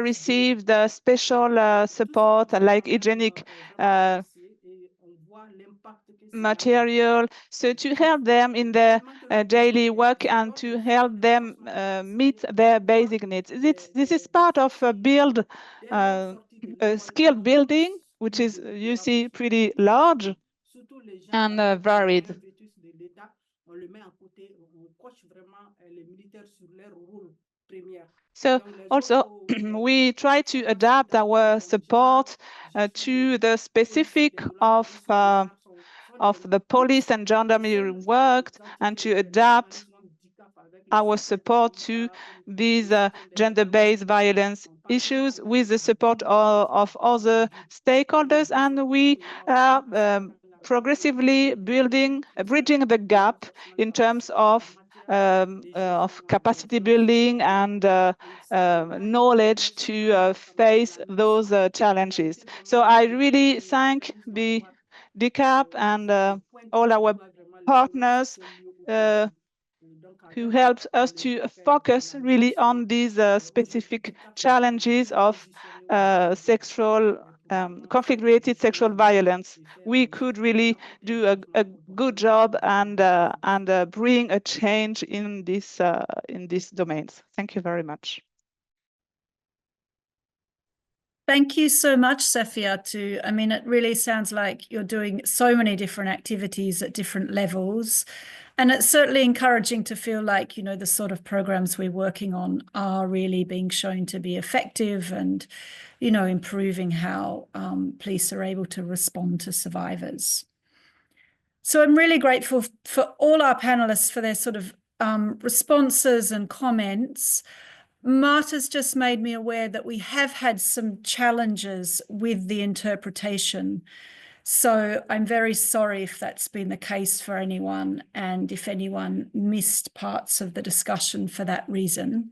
received special support like hygienic material, so to help them in their daily work and to help them meet their basic needs. This is part of a skill building, which is, you see, pretty large and varied. So also, we try to adapt our support to the specific of the police and gendarmerie work, and to adapt our support to these gender-based violence issues with the support of other stakeholders. And we are progressively bridging the gap in terms of capacity building and knowledge to face those challenges. So I really thank the DCAF and all our partners who helped us to focus really on these specific challenges of conflict-related sexual violence. We could really do a good job and bring a change in these domains. Thank you very much. Thank you so much, Safia. I mean, it really sounds like you're doing so many different activities at different levels. And it's certainly encouraging to feel like, you know, the sort of programs we're working on are really being shown to be effective and, you know, improving how police are able to respond to survivors. So I'm really grateful for all our panelists for their sort of responses and comments. Marta's just made me aware that we have had some challenges with the interpretation. So I'm very sorry if that's been the case for anyone and if anyone missed parts of the discussion for that reason.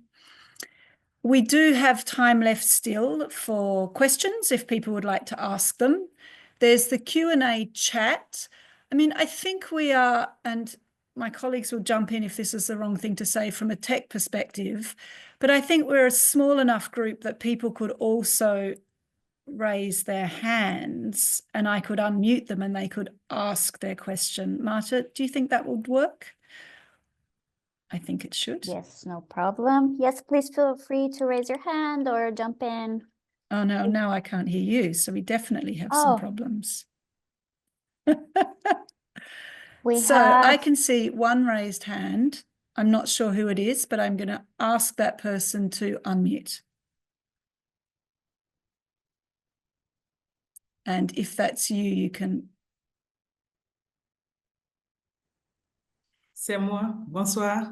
We do have time left still for questions if people would like to ask them. There's the Q&A chat. I mean, I think we are, and my colleagues will jump in if this is the wrong thing to say from a tech perspective, but I think we're a small enough group that people could also raise their hands and I could unmute them and they could ask their question. Marta, do you think that would work? I think it should. Yes, no problem. Yes, please feel free to raise your hand or jump in. Oh, no, now I can't hear you. So we definitely have some problems. We So I have can see one raised hand. I'm not sure who it is, but I'm going to ask that person to unmute. And if that's you, you can. C'est moi. Bonsoir.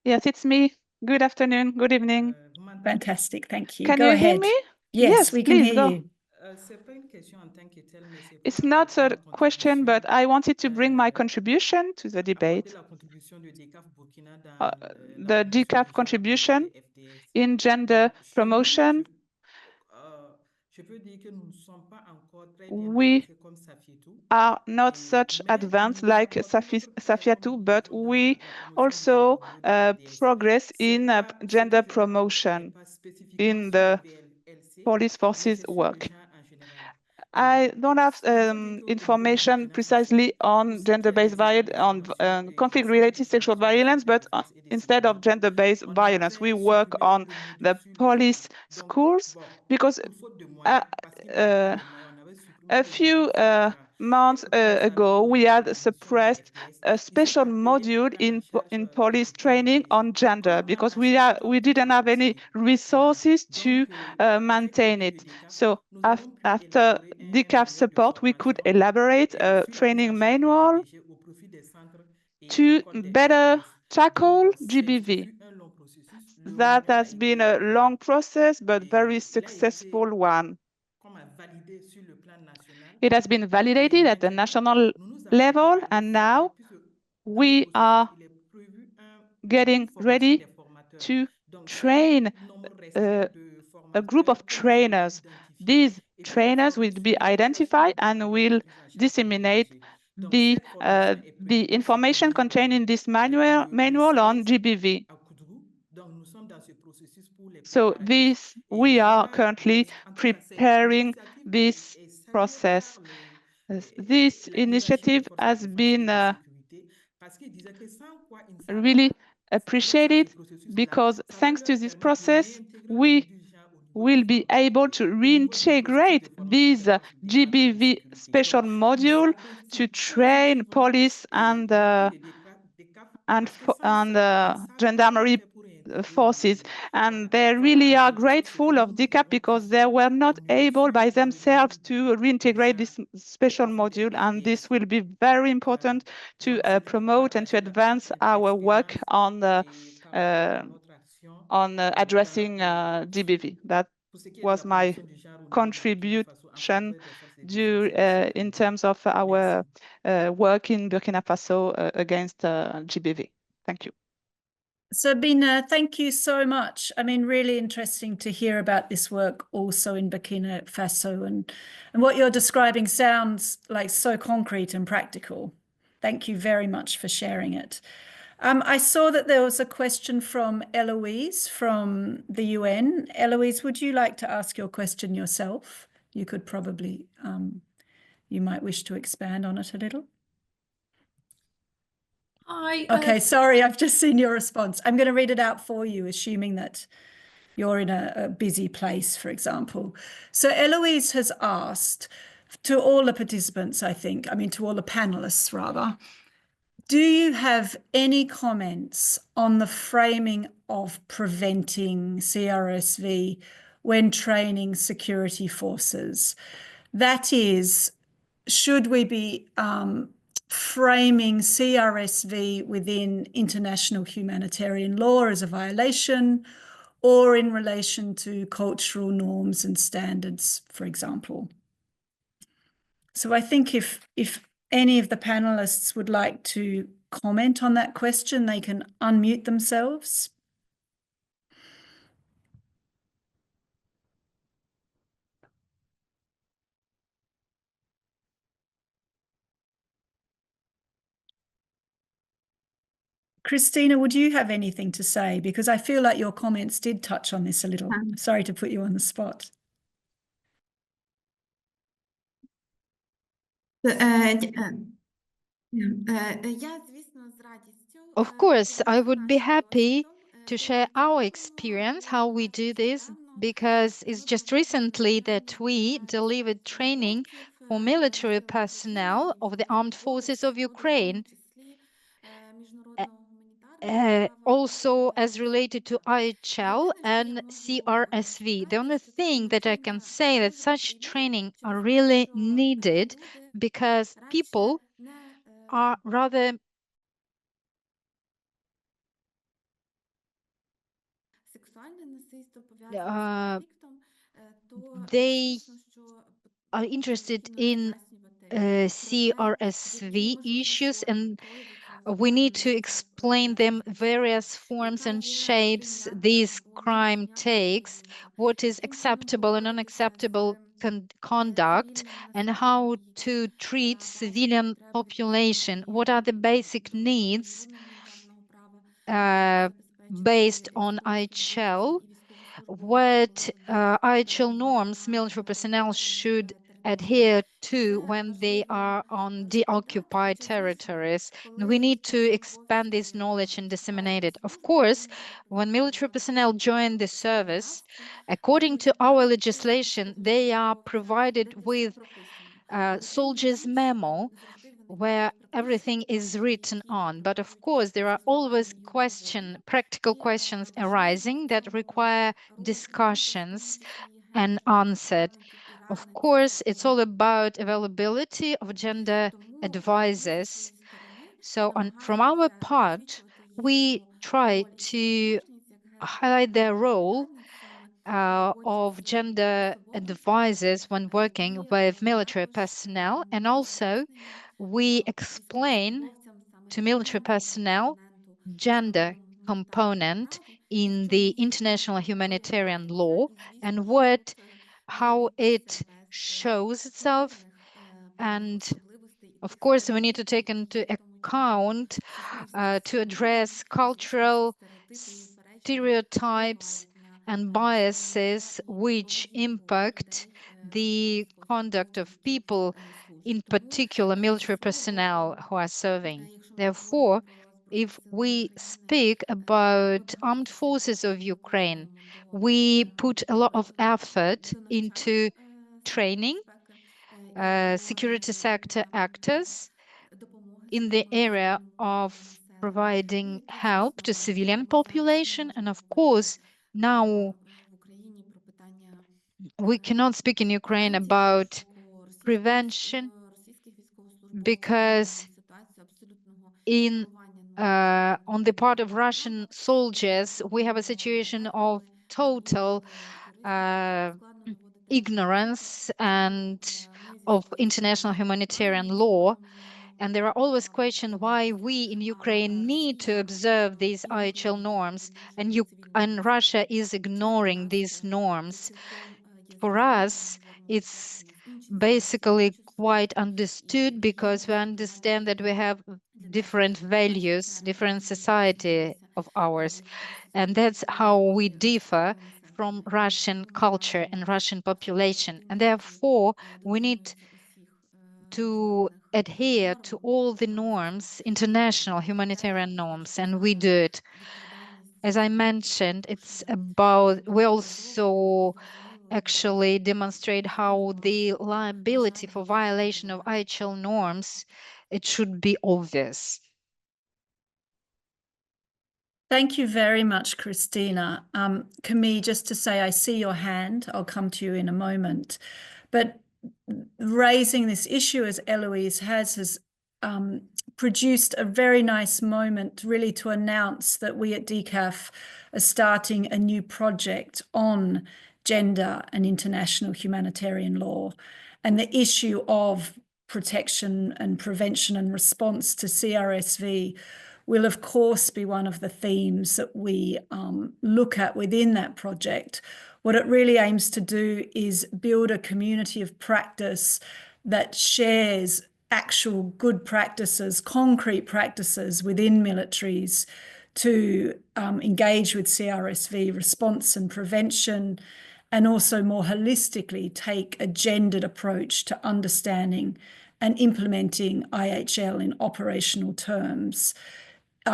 Yes, it's me. Good afternoon, good evening. Vous m'entendez? Fantastic, thank you. Can Go you hear ahead. me? Yes, we can please hear go. you. C'est pas une question en tant que telle, mais c'est It's pour not apporter a ma question, but contribution, I wanted to bring my contribution to the debate, apporter la contribution de DCAF Burkina dans the la promotion DCAF du contribution genre et FDS. in gender Donc, chez promotion. nous, je peux dire que nous ne sommes pas encore très bien We avancés comme Safietou. are not such Mais advanced nous like apportons notre pierre Safiatou, comme but dans we la promotion du also genre au niveau de FDS. progress C'est in pas ce gender que je vais apporter n'est promotion pas spécifiquement in sur les the VLC, police mais forces c'est sur le work. genre en général. I don't have Il faut dire qu'au niveau du information Burkina precisely Faso, on pour ce qui est gender-based des états violence, on d'information et conflict-related des sexual informations de violence, but défense et de instead of sécurité, gender-based on violence, we aimerait work supprimer on le module the sur le police genre. Donc, schools bon, because pour faute de moyens, parce qu'il manque pas de moyens, on avait supprimé a le few module sur le genre. months Et comme vous savez, ago, au we niveau de la had promotion du suppressed FDS, a ils sont special appelés à module prendre en charge in le police recrutement des training policiers. on gender Comme on a because assez we d'autres didn't have any activités. resources to Donc, avec maintain l'appui de it. DCAF, So nous avons pu after élaborer un DCAF manuel de support, we could formation elaborate et a sur la prise training en charge des manual VDG au profit des centres et to écoles des better FDS. Donc, tackle ce GBV. fut un long processus. Le That manuel a has been été a long process, but very et il a été successful one. comme validé sur le plan national. It has been Et validated at the maintenant, national nous nous apprêtons level, à le and former, now puisque dans le we processus, are il est prévu getting une formation ready des formateurs. to Donc, c'est train un nombre restreint de a group of formateurs que nous allons trainers. identifier These et qui les trainers will former be sur identified l'utilisation and du manuel de will prise en charge des disseminate VDG. Donc, cette formation est prévue the au information septembre contained in this le manual on 16 GBV. à Koudougou. Donc, nous sommes dans ce processus pour les So préparatifs. Et we are voilà, currently en tout cas, cette preparing initiative this est saluée process. par This la hiérarchie des initiative forces de has défense et been de sécurité parce qu'ils disaient que sans quoi ils ne savaient really pas. Grâce à ce appreciated processus-là, because ça va thanks leur to this permettre de process, réintégrer le we module genre au niveau des will be formes able to et au niveau du processus reintegrate de formation des these forces de défense et de GBV sécurité. special Donc, ils module to apprécient train positivement police and l'appui de DCAF parce que sans ça, ils ne savent pas comment gendarmerie faire pour réintégrer le forces, module. and Donc, they voilà really en are quelque sorte ce que grateful of nous DCAP avons pu because they faire were not au niveau able by dans le domaine themselves to du reintegrate genre this special au niveau des module, and this FDS. will be very important to Donc, je voudrais promote and to partager la advance petite our work expérience on par rapport à notre action addressing GBV. That pour ce qui est de la was my promotion du genre au niveau du Burkina Faso en contribution faveur des forces de défense et de sécurité. in terms of our Merci. work in Burkina Faso against GBV. Thank you. Sabina, thank you so much. I mean, really interesting to hear about this work also in Burkina Faso, and what you're describing sounds like so concrete and practical. Thank you very much for sharing it. I saw that there was a question from Eloise from the UN. Eloise, would you like to ask your question yourself? You could probably, you might wish to expand on it a little. Okay, sorry, I've just seen your response. I'm going to read it out for you, assuming that you're in a busy place, for example. So Eloise has asked to all the participants, I think, I mean, to all the panelists rather, do you have any comments on the framing of preventing CRSV when training security forces? That is, should we be framing CRSV within international humanitarian law as a violation, or in relation to cultural norms and standards, for example? So I think if any of the panelists would like to comment on that question, they can unmute themselves. Christina, would you have anything to say? Because I feel like your comments did touch on this a little. Sorry to put you on the spot. Я, звісно, з радістю Of course, I would be happy to share our experience, how we do this, because it's just recently that we delivered training for military personnel of the armed forces of Ukraine, also as related to IHL and CRSV. The only thing that I can say that such training are really needed because people are rather they are interested in CRSV issues, and we need to explain them various forms and shapes this crime takes, what is acceptable and unacceptable conduct, and how to treat civilian population, what are the basic needs based on IHL, what IHL norms military personnel should adhere to when they are on deoccupied territories. And we need to expand this knowledge and disseminate it. Of course, when military personnel join the service, according to our legislation, they are provided with soldier's memo where everything is written on. But of course, there are always practical questions arising that require discussions and answered. Of course, it's all about availability of gender advisors. So from our part, we try to highlight their role of gender advisors when working with military personnel, and also we explain to military personnel gender component in the international humanitarian law and how it shows itself. And of course, we need to take into account to address cultural stereotypes and biases which impact the conduct of people, in particular military personnel who are serving. Therefore, if we speak about armed forces of Ukraine, we put a lot of effort into training security sector actors in the area of providing help to civilian population. And of course, now we cannot speak in Ukraine about prevention because on the part of Russian soldiers, we have a situation of total ignorance and of international humanitarian law. And there are always questions why we in Ukraine need to observe these IHL norms, and Russia is ignoring these norms. For us, it's basically quite understood because we understand that we have different values, different society of ours. And that's how we differ from Russian culture and Russian population. And therefore, we need to adhere to all the norms, international humanitarian norms, and we do it. As I mentioned, we also actually demonstrate how the liability for violation of IHL norms, it should be obvious. Thank you very much, Christina. Camille, just to say, I see your hand. I'll come to you in a moment. But raising this issue, as Eloise has produced a very nice moment really to announce that we at DCAF are starting a new project on gender and international humanitarian law, and the issue of protection and prevention and response to CRSV will of course be one of the themes that we look at within that project. What it really aims to do is build a community of practice that shares actual good practices, concrete practices within militaries to engage with CRSV response and prevention, and also more holistically take a gendered approach to understanding and implementing IHL in operational terms.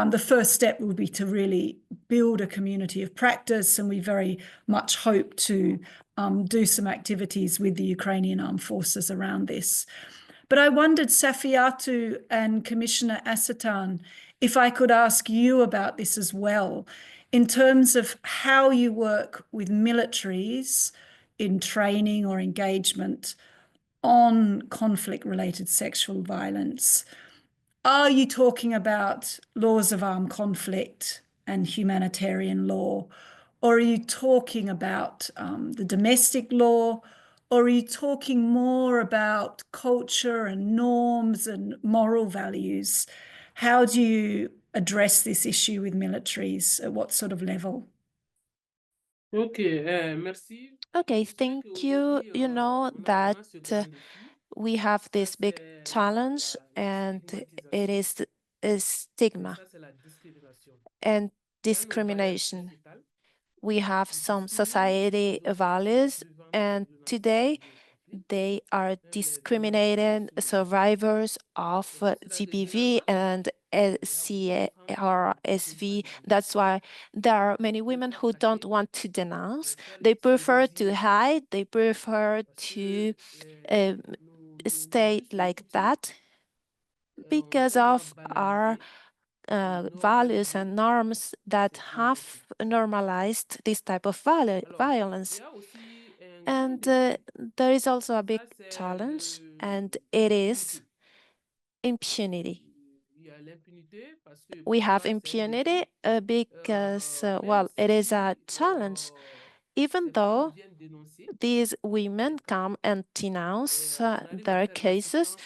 the first step will be to really build a community of practice, and we very much hope to do some activities with the Ukrainian Armed Forces around this. But I wondered, Safiatou and Commissioner Asatan, if I could ask you about this as well, in terms of how you work with militaries in training or engagement on conflict-related sexual violence. Are you talking about laws of armed conflict and humanitarian law, or are you talking about the domestic law, or are you talking more about culture and norms and moral values? How do you address this issue with militaries? At what sort of level? Merci. Okay, thank you. You know that we have this big challenge, and it is a stigma and discrimination. We have some society values, and today they are discriminating survivors of GBV and CRSV. That's why there are many women who don't want to denounce. They prefer to hide. They prefer to stay like that because of our values and norms that have normalized this type of violence. And there is also a big challenge, and it is impunity. We have impunity because, well, it is a challenge. Even though these women come and denounce their cases,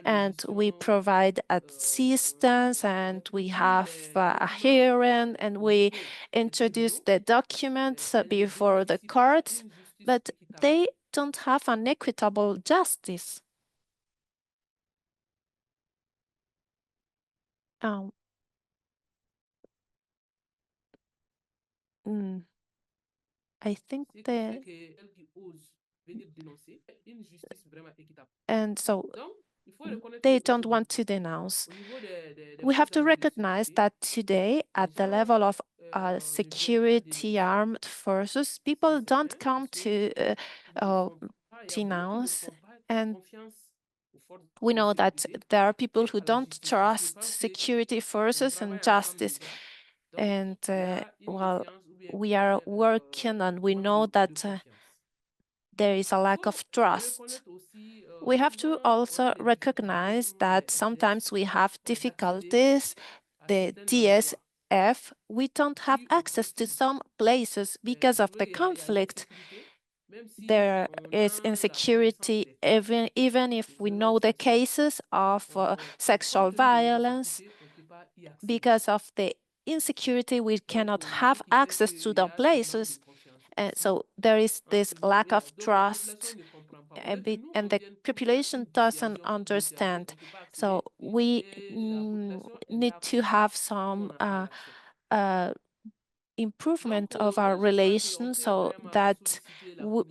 and we provide assistance, and we have a hearing, and we introduce the documents before the courts, but they don't have an equitable justice. I think and so they don't want to denounce. We have to recognize that today, at the level of security armed forces, people don't come to denounce, and we know that there are people who don't trust security forces and justice. And well, we are working, and we know that there is a lack of trust. We have to also recognize that sometimes we have difficulties. The DCAF, we don't have access to some places because of the conflict. There is insecurity, even if we know the cases of sexual violence. Because of the insecurity, we cannot have access to the places. So there is this lack of trust, and the population doesn't understand. So we need to have some improvement of our relations so that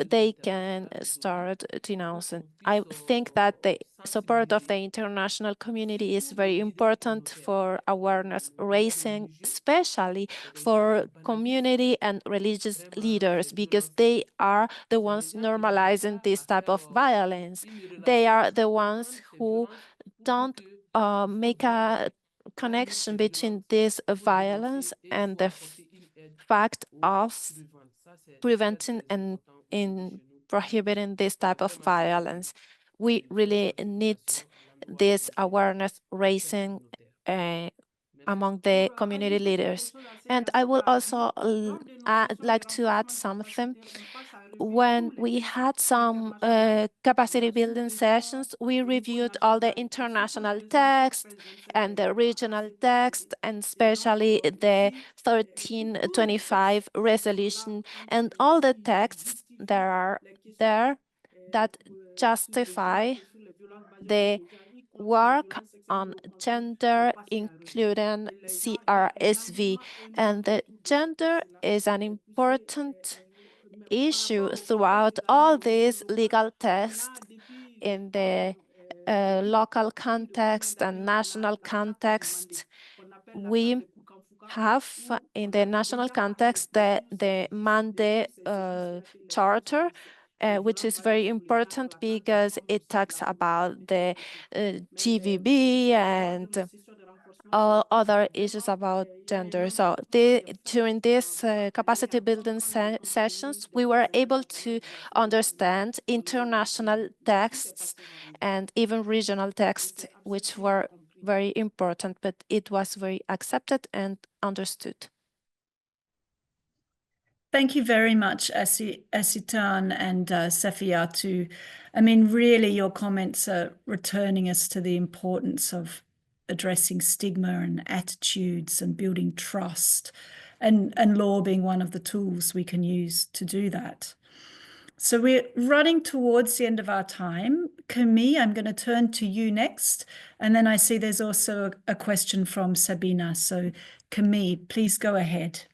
they can start denouncing. I think that the support of the international community is very important for awareness raising, especially for community and religious leaders, because they are the ones normalizing this type of violence. They are the ones who don't make a connection between this violence and the fact of preventing and in prohibiting this type of violence. We really need this awareness raising among the community leaders. And I will also like to add something. When we had some capacity building sessions, we reviewed all the international text and the regional text, and especially the 1325 resolution, and all the texts that are there that justify the work on gender, including CRSV. And the gender is an important issue throughout all these legal texts in the local context and national context. we have in the national context the Mande Charter, which is very important because it talks about the GVB and all other issues about gender. So during these capacity building sessions, we were able to understand international texts and even regional texts, which were very important, but it was very accepted and understood. Thank you very much, Esitan and Safiatou. I mean, really, your comments are returning us to the importance of addressing stigma and attitudes and building trust, and law being one of the tools we can use to do that. So we're running towards the end of our time. Camille, I'm going to turn to you next. And then I see there's also a question from Sabina. So Camille, please go ahead.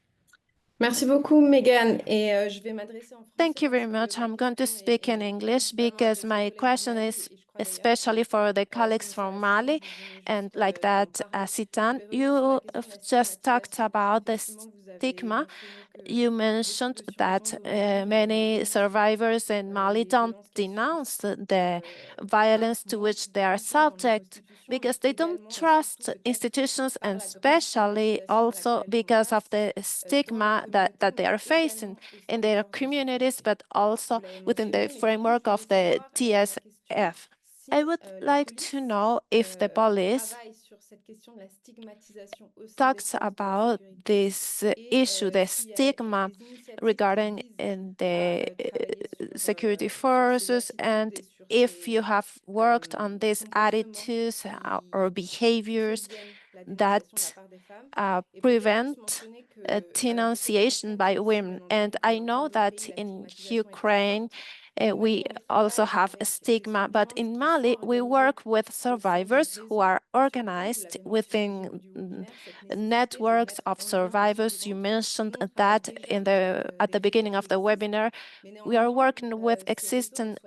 Merci beaucoup, Megan. Et je vais m'adresser en français. Thank you very much. I'm going to speak in English because my question is especially for the colleagues from Mali. And like that, Sitan, you have just talked about the stigma. You mentioned that many survivors in Mali don't denounce the violence to which they are subject because they don't trust institutions, and especially also because of the stigma that they are facing in their communities, but also within the framework of the DCAF. I would like to know if the police talks about this issue, the stigma regarding in the security forces, and if you have worked on these attitudes or behaviors that prevent denunciation by women. And I know that in Ukraine, we also have a stigma, but in Mali, we work with survivors who are organized within networks of survivors. You mentioned that at the beginning of the webinar. We are working with existing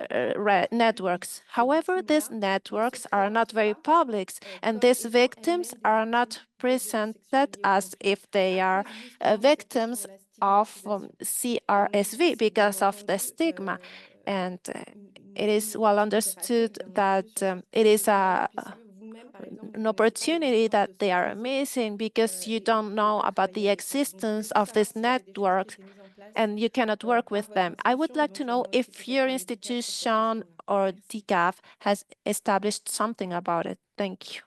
networks. However, these networks are not very public, and these victims are not presented as if they are victims of CRSV because of the stigma. And it is well understood that it is an opportunity that they are missing because you don't know about the existence of this network and you cannot work with them. I would like to know if your institution or DCAF has established something about it. Thank you.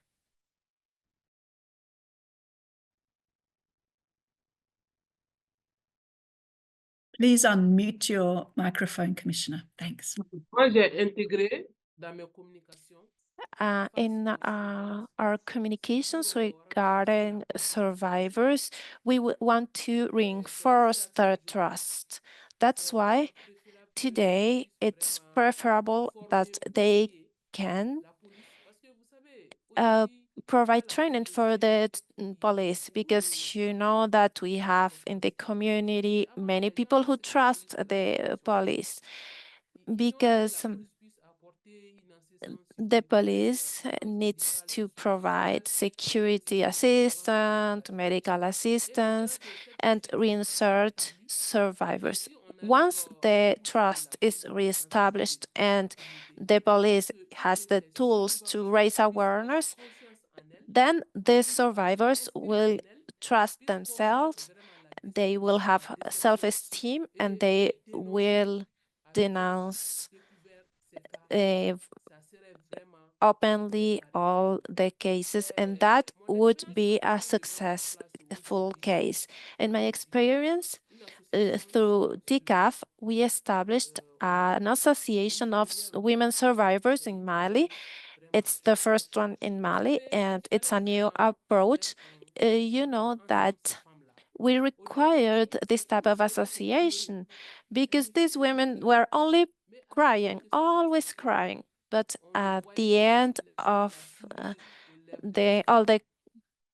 Please unmute your microphone, Commissioner. Thanks. Moi, j'ai intégré dans mes communications. In our communications regarding survivors, we want to reinforce their trust. That's why today it's preferable that they can provide training for the police, because you know that we have in the community many people who trust the police, because the police needs to provide security assistance, medical assistance, and reinsert survivors. Once the trust is reestablished and the police has the tools to raise awareness, then the survivors will trust themselves, they will have self-esteem, and they will denounce openly all the cases, and that would be a successful case. In my experience, through DCAF, we established an association of women survivors in Mali. It's the first one in Mali, and it's a new approach. You know that we required this type of association because these women were only crying, always crying. But at the end of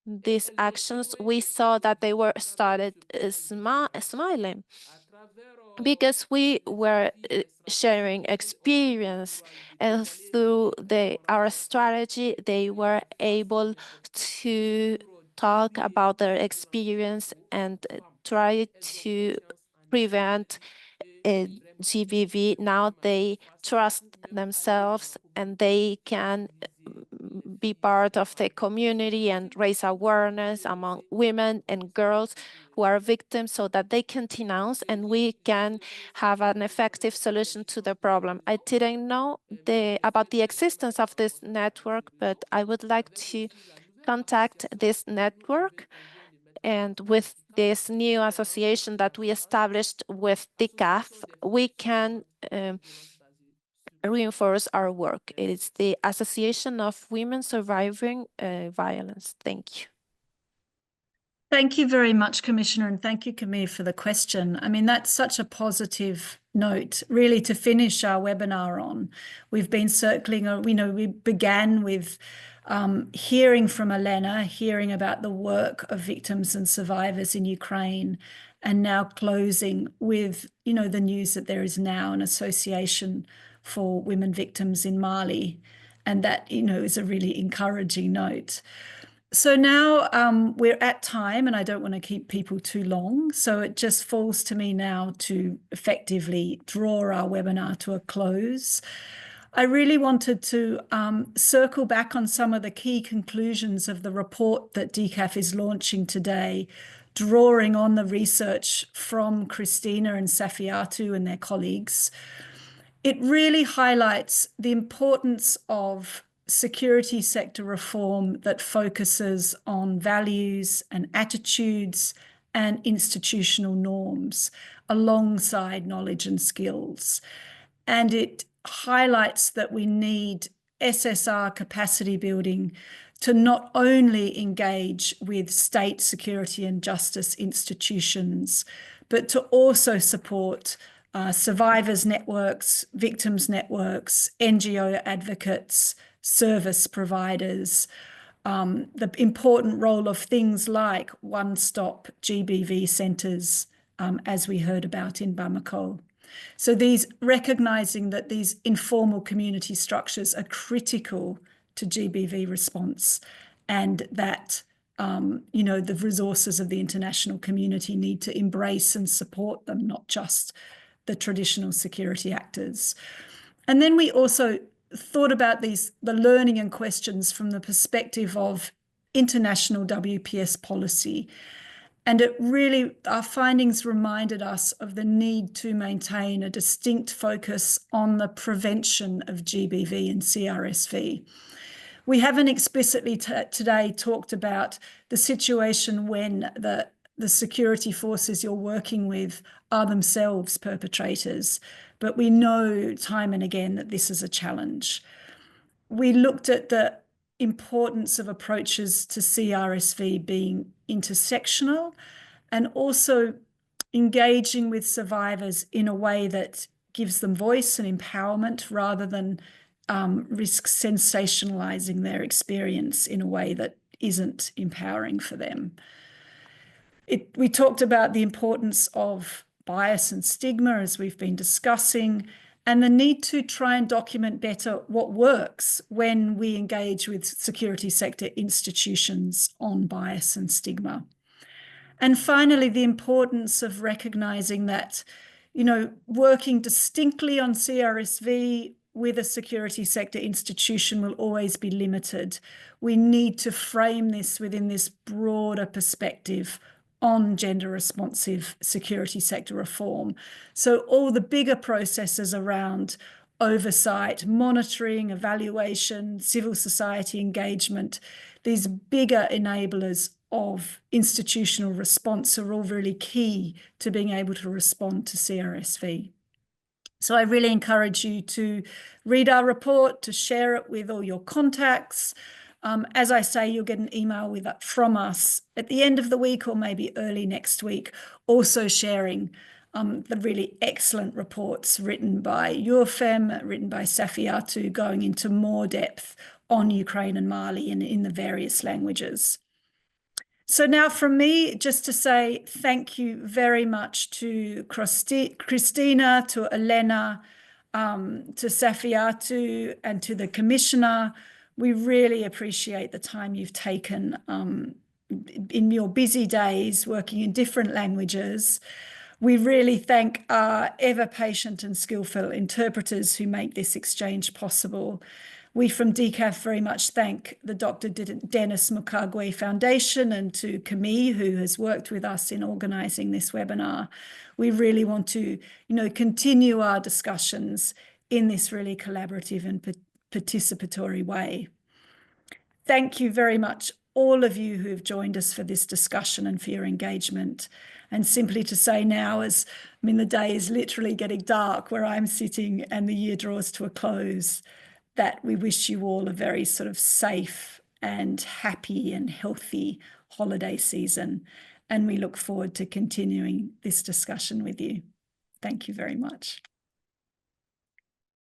these actions, we saw that they were started smiling because we were sharing experience, and through our strategy, they were able to talk about their experience and try to prevent GBV. Now they trust themselves and they can be part of the community and raise awareness among women and girls who are victims so that they can denounce and we can have an effective solution to the problem. I didn't know about the existence of this network, but I would like to contact this network. And with this new association that we established with DCAF, we can reinforce our work. It is the Association of Women Surviving Violence. Thank you. Thank you very much, Commissioner, and thank you, Camille, for the question. I mean, that's such a positive note, really, to finish our webinar on. We've been circling, we began with hearing from Elena, hearing about the work of victims and survivors in Ukraine, and now closing with, the news that there is now an association for women victims in Mali. And that, is a really encouraging note. So now we're at time, and I don't want to keep people too long. So it just falls to me now to effectively draw our webinar to a close. I really wanted to circle back on some of the key conclusions of the report that DCAF is launching today, drawing on the research from Christina and Safiatou and their colleagues. It really highlights the importance of security sector reform that focuses on values and attitudes and institutional norms alongside knowledge and skills. And it highlights that we need SSR capacity building to not only engage with state security and justice institutions, but to also support survivors networks, victims networks, NGO advocates, service providers, the important role of things like one-stop GBV centres, as we heard about in Bamako. So recognising that these informal community structures are critical to GBV response, and that the resources of the international community need to embrace and support them, not just the traditional security actors. And then we also thought about the learning and questions from the perspective of international WPS policy. And our findings reminded us of the need to maintain a distinct focus on the prevention of GBV and CRSV. We haven't explicitly today talked about the situation when the security forces you're working with are themselves perpetrators, but we know time and again that this is a challenge. We looked at the importance of approaches to CRSV being intersectional and also engaging with survivors in a way that gives them voice and empowerment rather than risk sensationalizing their experience in a way that isn't empowering for them. We talked about the importance of bias and stigma, as we've been discussing, and the need to try and document better what works when we engage with security sector institutions on bias and stigma. And finally, the importance of recognising that, working distinctly on CRSV with a security sector institution will always be limited. We need to frame this within this broader perspective on gender responsive security sector reform. So all the bigger processes around oversight, monitoring, evaluation, civil society engagement, these bigger enablers of institutional response are all really key to being able to respond to CRSV. So I really encourage you to read our report, to share it with all your contacts. As I say, you'll get an email from us at the end of the week or maybe early next week, also sharing the really excellent reports written by UFEM, written by Safiatou, going into more depth on Ukraine and Mali in the various languages. So now from me, just to say thank you very much to Christina, to Elena, to Safiatou, and to the Commissioner. We really appreciate the time you've taken, in your busy days working in different languages. We really thank our ever patient and skillful interpreters who make this exchange possible. We from DCAF very much thank the Dr. Dennis Mukwege Foundation and to Camille, who has worked with us in organising this webinar. We really want to, continue our discussions in this really collaborative and participatory way. Thank you very much, all of you who have joined us for this discussion and for your engagement. And simply to say now, the day is literally getting dark where I'm sitting and the year draws to a close, that we wish you all a very sort of safe and happy and healthy holiday season. And we look forward to continuing this discussion with you. Thank you very much.